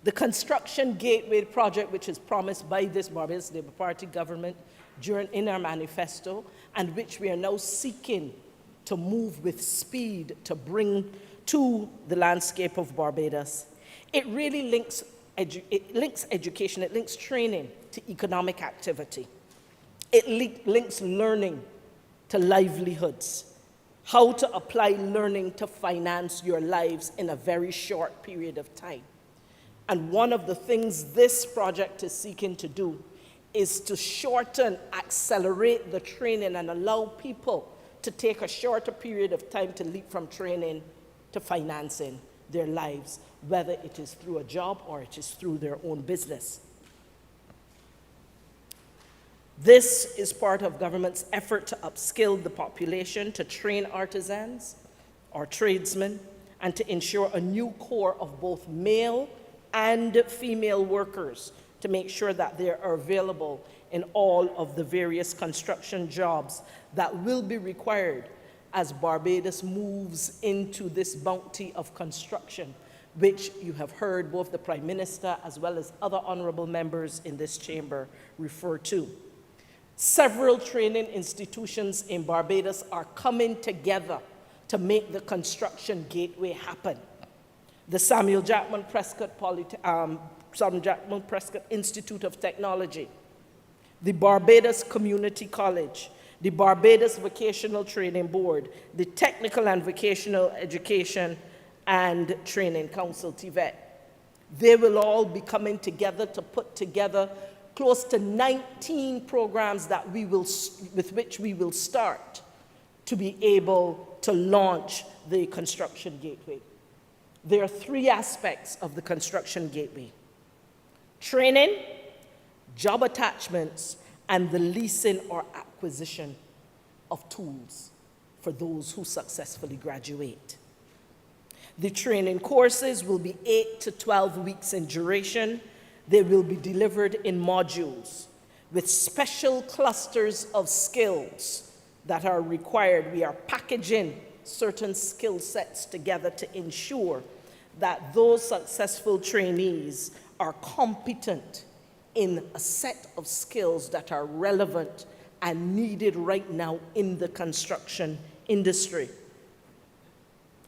The Construction Gateway project, which is promised by this Barbados Labour Party government in our manifesto, and which we are now seeking to move with speed to bring to the landscape of Barbados, it really links education, it links training to economic activity. It links learning to livelihoods, how to apply learning to finance your lives in a very short period of time. And one of the things this project is seeking to do is to shorten, accelerate the training and allow people to take a shorter period of time to leap from training to financing their lives, whether it is through a job or it is through their own business. This is part of government's effort to upskill the population, to train artisans or tradesmen, and to ensure a new core of both male and female workers to make sure that they are available in all of the various construction jobs that will be required as Barbados moves into this bounty of construction, which you have heard both the Prime Minister as well as other honourable members in this chamber refer to. Several training institutions in Barbados are coming together to make the construction gateway happen. The Samuel Jackman Prescott Institute of Technology, the Barbados Community College, the Barbados Vocational Training Board, the Technical and Vocational Education and Training Council, TVET. They will all be coming together to put together close to 19 programs that with which we will start to be able to launch the construction gateway. There are three aspects of the construction gateway: training, job attachments, and the leasing or acquisition of tools for those who successfully graduate. The training courses will be 8 to 12 weeks in duration. They will be delivered in modules with special clusters of skills that are required. We are packaging certain skill sets together to ensure that those successful trainees are competent in a set of skills that are relevant and needed right now in the construction industry.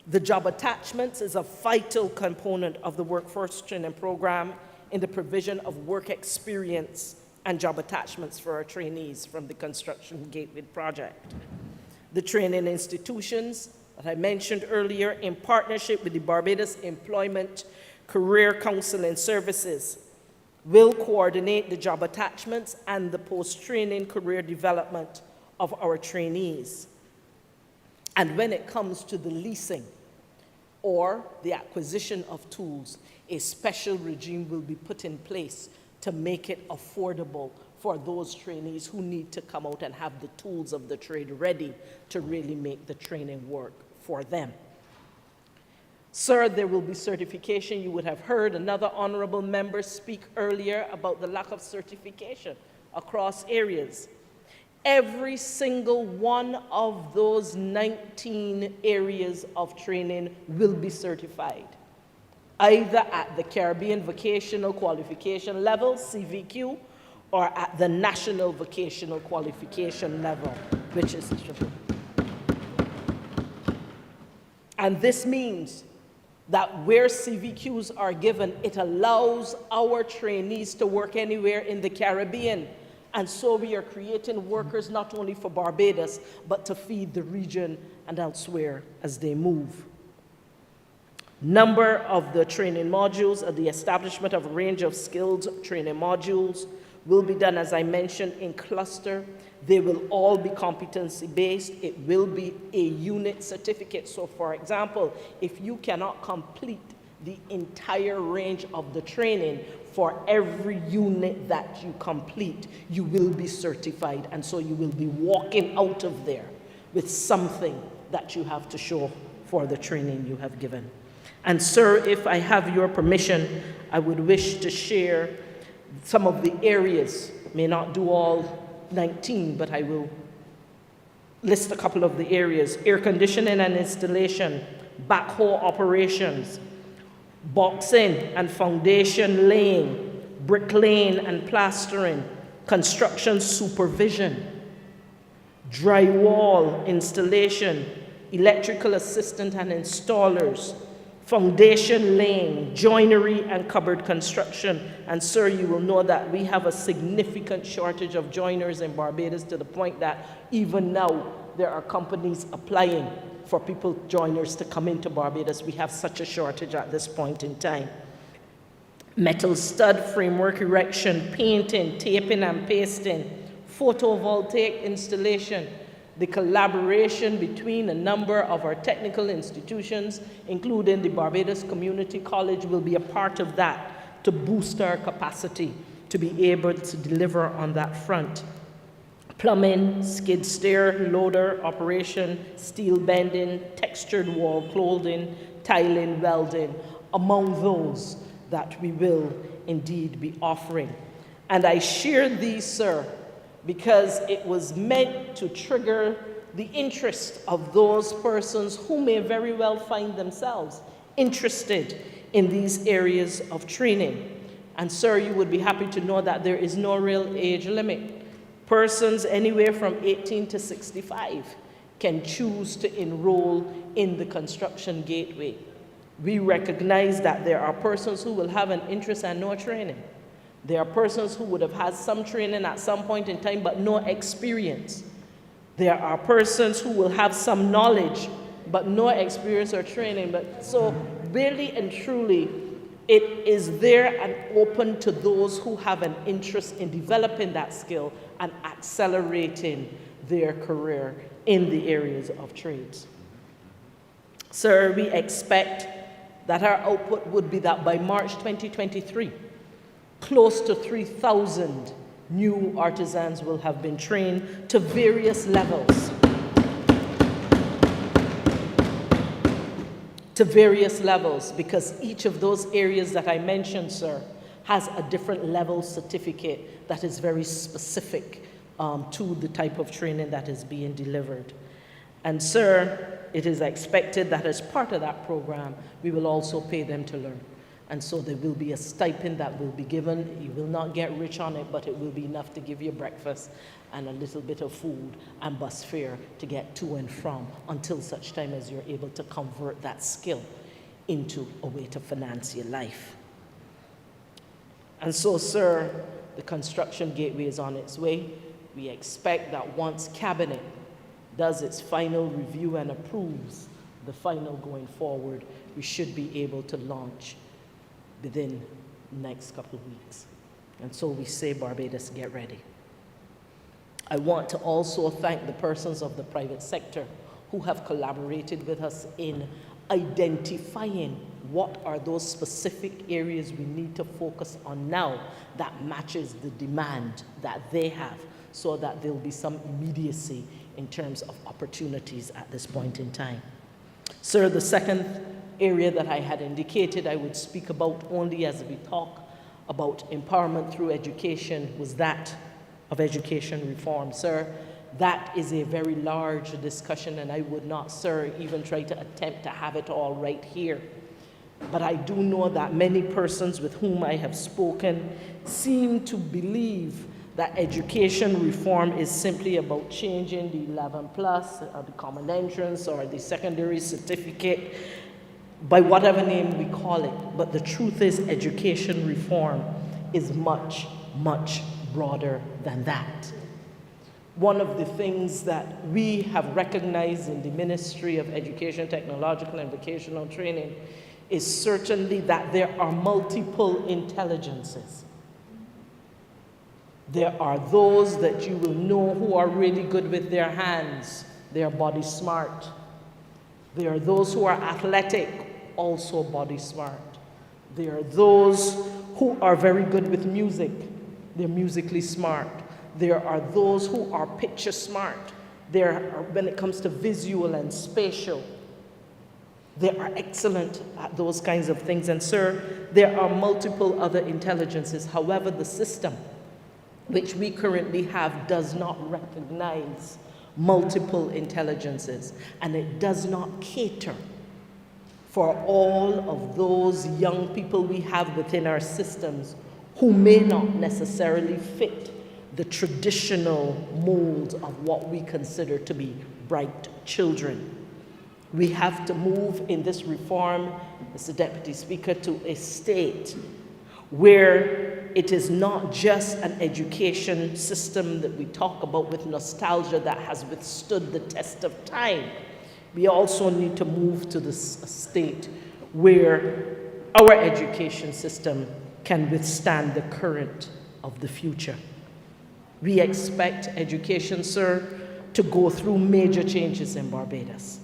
The job attachments is a vital component of the workforce training program in the provision of work experience and job attachments for our trainees from the Construction Gateway project. The training institutions that I mentioned earlier, in partnership with the Barbados Employment Career Counseling Services, will coordinate the job attachments and the post-training career development of our trainees. And when it comes to the leasing or the acquisition of tools, a special regime will be put in place to make it affordable for those trainees who need to come out and have the tools of the trade ready to really make the training work for them. Sir, there will be certification. You would have heard another honourable member speak earlier about the lack of certification across areas. Every single one of those 19 areas of training will be certified, either at the Caribbean Vocational Qualification level, CVQ, or at the National Vocational Qualification level, which is triple. And this means that where CVQs are given, it allows our trainees to work anywhere in the Caribbean. And so we are creating workers not only for Barbados, but to feed the region and elsewhere as they move. Number of the training modules, the establishment of a range of skills training modules will be done, as I mentioned, in cluster. They will all be competency-based. It will be a unit certificate. So, for example, if you cannot complete the entire range of the training, for every unit that you complete, you will be certified. And so you will be walking out of there with something that you have to show for the training you have given. And sir, if I have your permission, I would wish to share some of the areas may not do all 19, but I will list a couple of the areas: air conditioning and installation, backhoe operations, boxing and foundation laying, bricklaying and plastering, construction supervision, drywall installation, electrical assistant and installers, foundation laying, joinery and cupboard construction. And sir, you will know that we have a significant shortage of joiners in Barbados, to the point that even now there are companies applying for people, joiners, to come into Barbados. We have such a shortage at this point in time. Metal stud framework erection, painting, taping and pasting, photovoltaic installation. The collaboration between a number of our technical institutions, including the Barbados Community College, will be a part of that to boost our capacity to be able to deliver on that front. Plumbing, skid steer, loader operation, steel bending, textured wall clothing, tiling, welding, among those that we will indeed be offering. And I share these, sir, because it was meant to trigger the interest of those persons who may very well find themselves interested in these areas of training. And sir, you would be happy to know that there is no real age limit. Persons anywhere from 18 to 65 can choose to enroll in the construction gateway. We recognize that there are persons who will have an interest and no training. There are persons who would have had some training at some point in time, but no experience. There are persons who will have some knowledge, but no experience or training. But so really and truly, it is there and open to those who have an interest in developing that skill and accelerating their career in the areas of trades. Sir, we expect that our output would be that by March 2023, close to 3,000 new artisans will have been trained to various levels. Because each of those areas that I mentioned, sir, has a different level certificate that is very specific to the type of training that is being delivered. And sir, it is expected that as part of that program, we will also pay them to learn. And so there will be a stipend that will be given. You will not get rich on it, but it will be enough to give you breakfast and a little bit of food and bus fare to get to and from, until such time as you're able to convert that skill into a way to finance your life. And so, sir, the construction gateway is on its way. We expect that once Cabinet does its final review and approves the final going forward, we should be able to launch within the next couple of weeks. And so we say, Barbados, get ready. I want to also thank the persons of the private sector who have collaborated with us in identifying what are those specific areas we need to focus on now that matches the demand that they have, so that there'll be some immediacy in terms of opportunities at this point in time. Sir, the second area that I had indicated I would speak about only as we talk about empowerment through education was that of education reform. Sir, that is a very large discussion, and I would not, sir, even try to attempt to have it all right here. But I do know that many persons with whom I have spoken seem to believe that education reform is simply about changing the 11 plus, or the common entrance, or the secondary certificate, by whatever name we call it. But the truth is, education reform is much, much broader than that. One of the things that we have recognized in the Ministry of Education, Technological and Vocational Training is certainly that there are multiple intelligences. There are those that you will know who are really good with their hands. They are body smart. There are those who are athletic, also body smart. There are those who are very good with music. They're musically smart. There are those who are picture smart. There are, when it comes to visual and spatial, they are excellent at those kinds of things. And sir, there are multiple other intelligences. However, the system which we currently have, does not recognize multiple intelligences, and it does not cater for all of those young people we have within our systems who may not necessarily fit the traditional mold of what we consider to be bright children. We have to move in this reform, Mr. Deputy Speaker, to a state where it is not just an education system that we talk about with nostalgia that has withstood the test of time. We also need to move to this state where our education system can withstand the current of the future. We expect education, sir, to go through major changes in Barbados,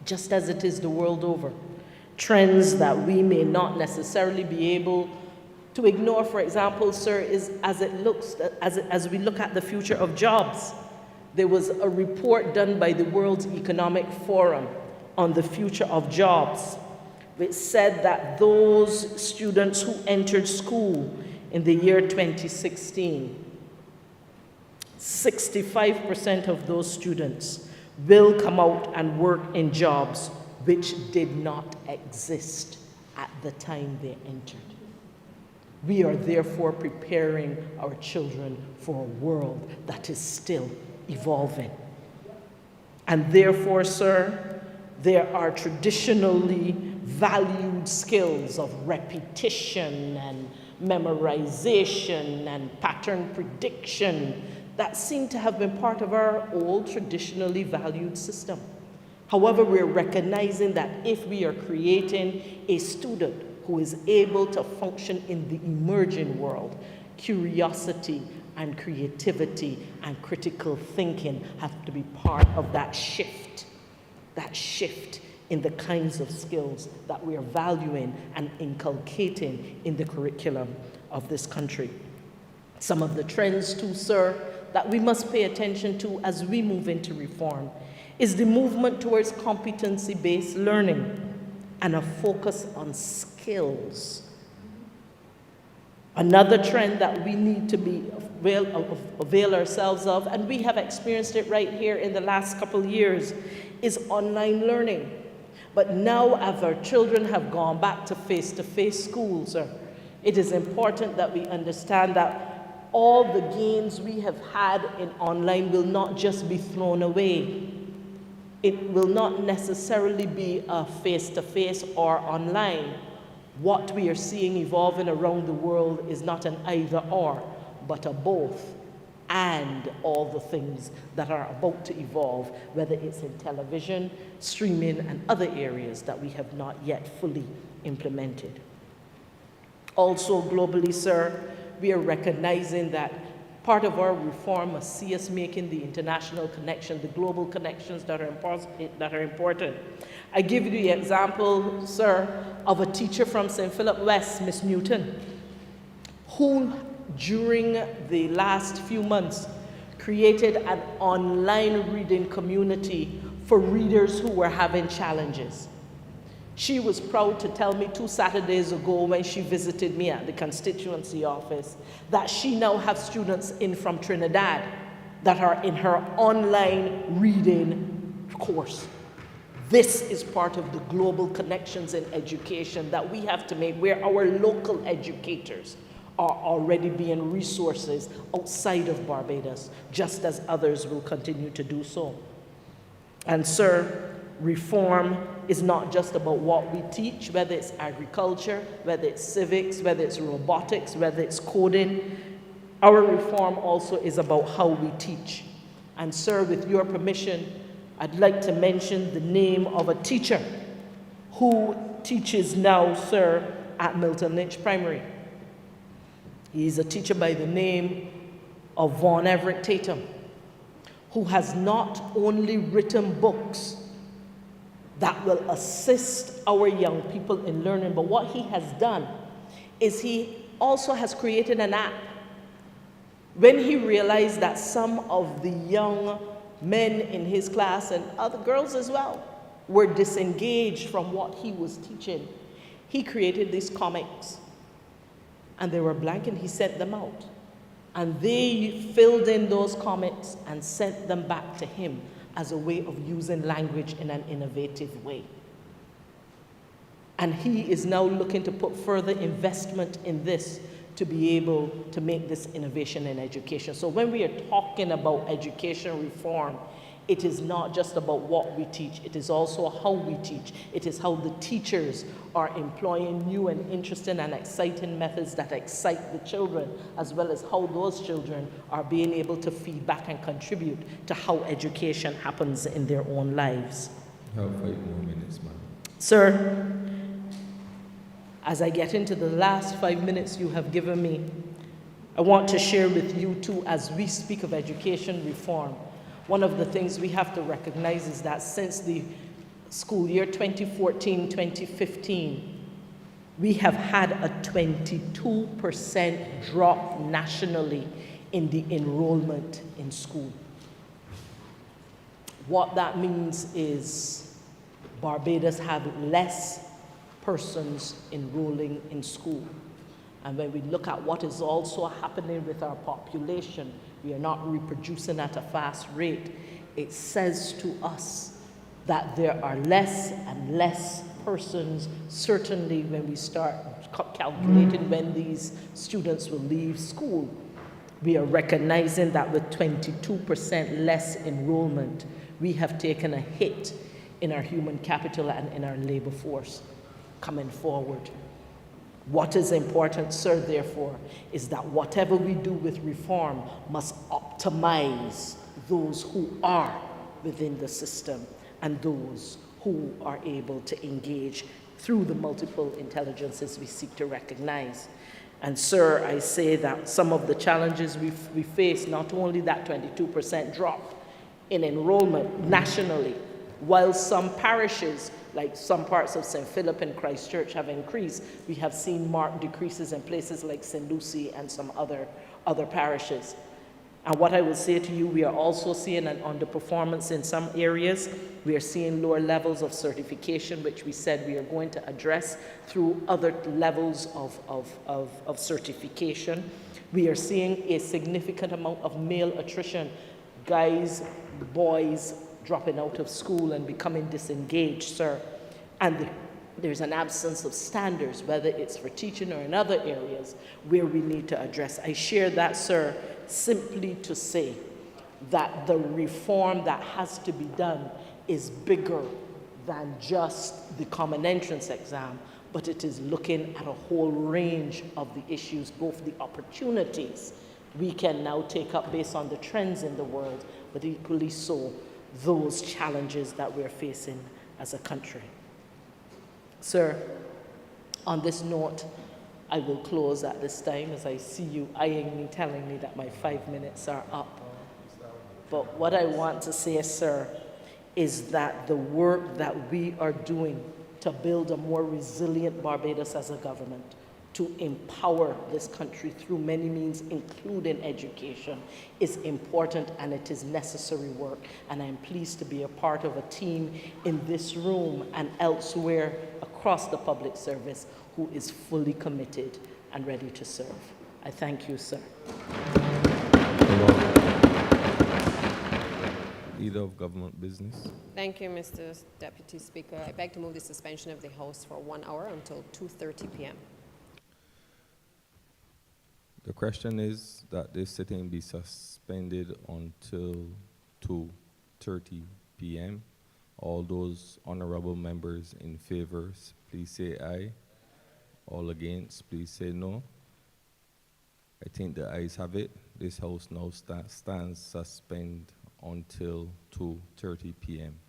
just as it is the world over. Trends that we may not necessarily be able to ignore, for example, sir, is as we look at the future of jobs. There was a report done by the World Economic Forum on the future of jobs, which said that those students who entered school in the year 2016, 65% of those students will come out and work in jobs which did not exist at the time they entered. We are therefore preparing our children for a world that is still evolving. And therefore, sir, there are traditionally valued skills of repetition and memorization and pattern prediction that seem to have been part of our old traditionally valued system. However, we're recognizing that if we are creating a student who is able to function in the emerging world, curiosity and creativity and critical thinking have to be part of that shift in the kinds of skills that we are valuing and inculcating in the curriculum of this country. Some of the trends too, sir, that we must pay attention to as we move into reform is the movement towards competency-based learning and a focus on skills. Another trend that we need to avail ourselves of, and we have experienced it right here in the last couple of years, is online learning. But now, as our children have gone back to face-to-face schools, it is important that we understand that all the gains we have had in online will not just be thrown away. It will not necessarily be a face-to-face or online. What we are seeing evolving around the world is not an either-or, but a both, and all the things that are about to evolve, whether it's in television, streaming, and other areas that we have not yet fully implemented. Also globally, sir, we are recognizing that part of our reform must see us making the international connection, the global connections that are important. I give you the example, sir, of a teacher from St. Philip West, Miss Newton, who during the last few months created an online reading community for readers who were having challenges. She was proud to tell me 2 Saturdays ago when she visited me at the constituency office that she now has students in from Trinidad that are in her online reading course. This is part of the global connections in education that we have to make, where our local educators are already being resources outside of Barbados, just as others will continue to do so. And sir, reform is not just about what we teach, whether it's agriculture, whether it's civics, whether it's robotics, whether it's coding. Our reform also is about how we teach. And sir, with your permission, I'd like to mention the name of a teacher who teaches now, sir, at Milton Lynch Primary. He's a teacher by the name of Vaughn Everett Tatum, who has not only written books that will assist our young people in learning, but what he has done is he also has created an app. When he realized that some of the young men in his class, and other girls as well, were disengaged from what he was teaching, he created these comics. And they were blank, and he sent them out. And they filled in those comments and sent them back to him as a way of using language in an innovative way. And he is now looking to put further investment in this to be able to make this innovation in education. So when we are talking about education reform, it is not just about what we teach, it is also how we teach. It is how the teachers are employing new and interesting and exciting methods that excite the children, as well as how those children are being able to feedback and contribute to how education happens in their own lives. You have 5 more minutes, ma'am. Sir, as I get into the last 5 minutes you have given me, I want to share with you too, as we speak of education reform, one of the things we have to recognize is that since the school year 2014-2015, we have had a 22% drop nationally in the enrollment in school. What that means is Barbados have less persons enrolling in school. And when we look at what is also happening with our population, we are not reproducing at a fast rate. It says to us that there are less and less persons, certainly when we start calculating when these students will leave school. We are recognizing that with 22% less enrollment, we have taken a hit in our human capital and in our labor force coming forward. What is important, sir, therefore, is that whatever we do with reform must optimize those who are within the system and those who are able to engage through the multiple intelligences we seek to recognize. And sir, I say that some of the challenges we face, not only that 22% drop in enrollment nationally, while some parishes, like some parts of St. Philip and Christchurch, have increased, we have seen marked decreases in places like St. Lucie and some other parishes. And what I will say to you, we are also seeing an underperformance in some areas. We are seeing lower levels of certification, which we said we are going to address through other levels of certification. We are seeing a significant amount of male attrition, guys, boys, dropping out of school and becoming disengaged, sir. And there's an absence of standards, whether it's for teaching or in other areas where we need to address. I share that, sir, simply to say that the reform that has to be done is bigger than just the common entrance exam, but it is looking at a whole range of the issues, both the opportunities we can now take up based on the trends in the world, but equally so, those challenges that we're facing as a country. Sir, on this note, I will close at this time as I see you eyeing me, telling me that my 5 minutes are up. But what I want to say, sir, is that the work that we are doing to build a more resilient Barbados as a government, to empower this country through many means, including education, is important, and it is necessary work. And I'm pleased to be a part of a team in this room and elsewhere across the public service who is fully committed and ready to serve. I thank you, sir. Leader of Government Business. Thank you, Mr. Deputy Speaker. I beg to move the suspension of the House for 1 hour until 2:30 p.m. The question is that this sitting be suspended until 2:30 p.m. All those honorable members in favor, please say aye. All against, please say no. I think the ayes have it. This House now stands suspended until 2:30 p.m.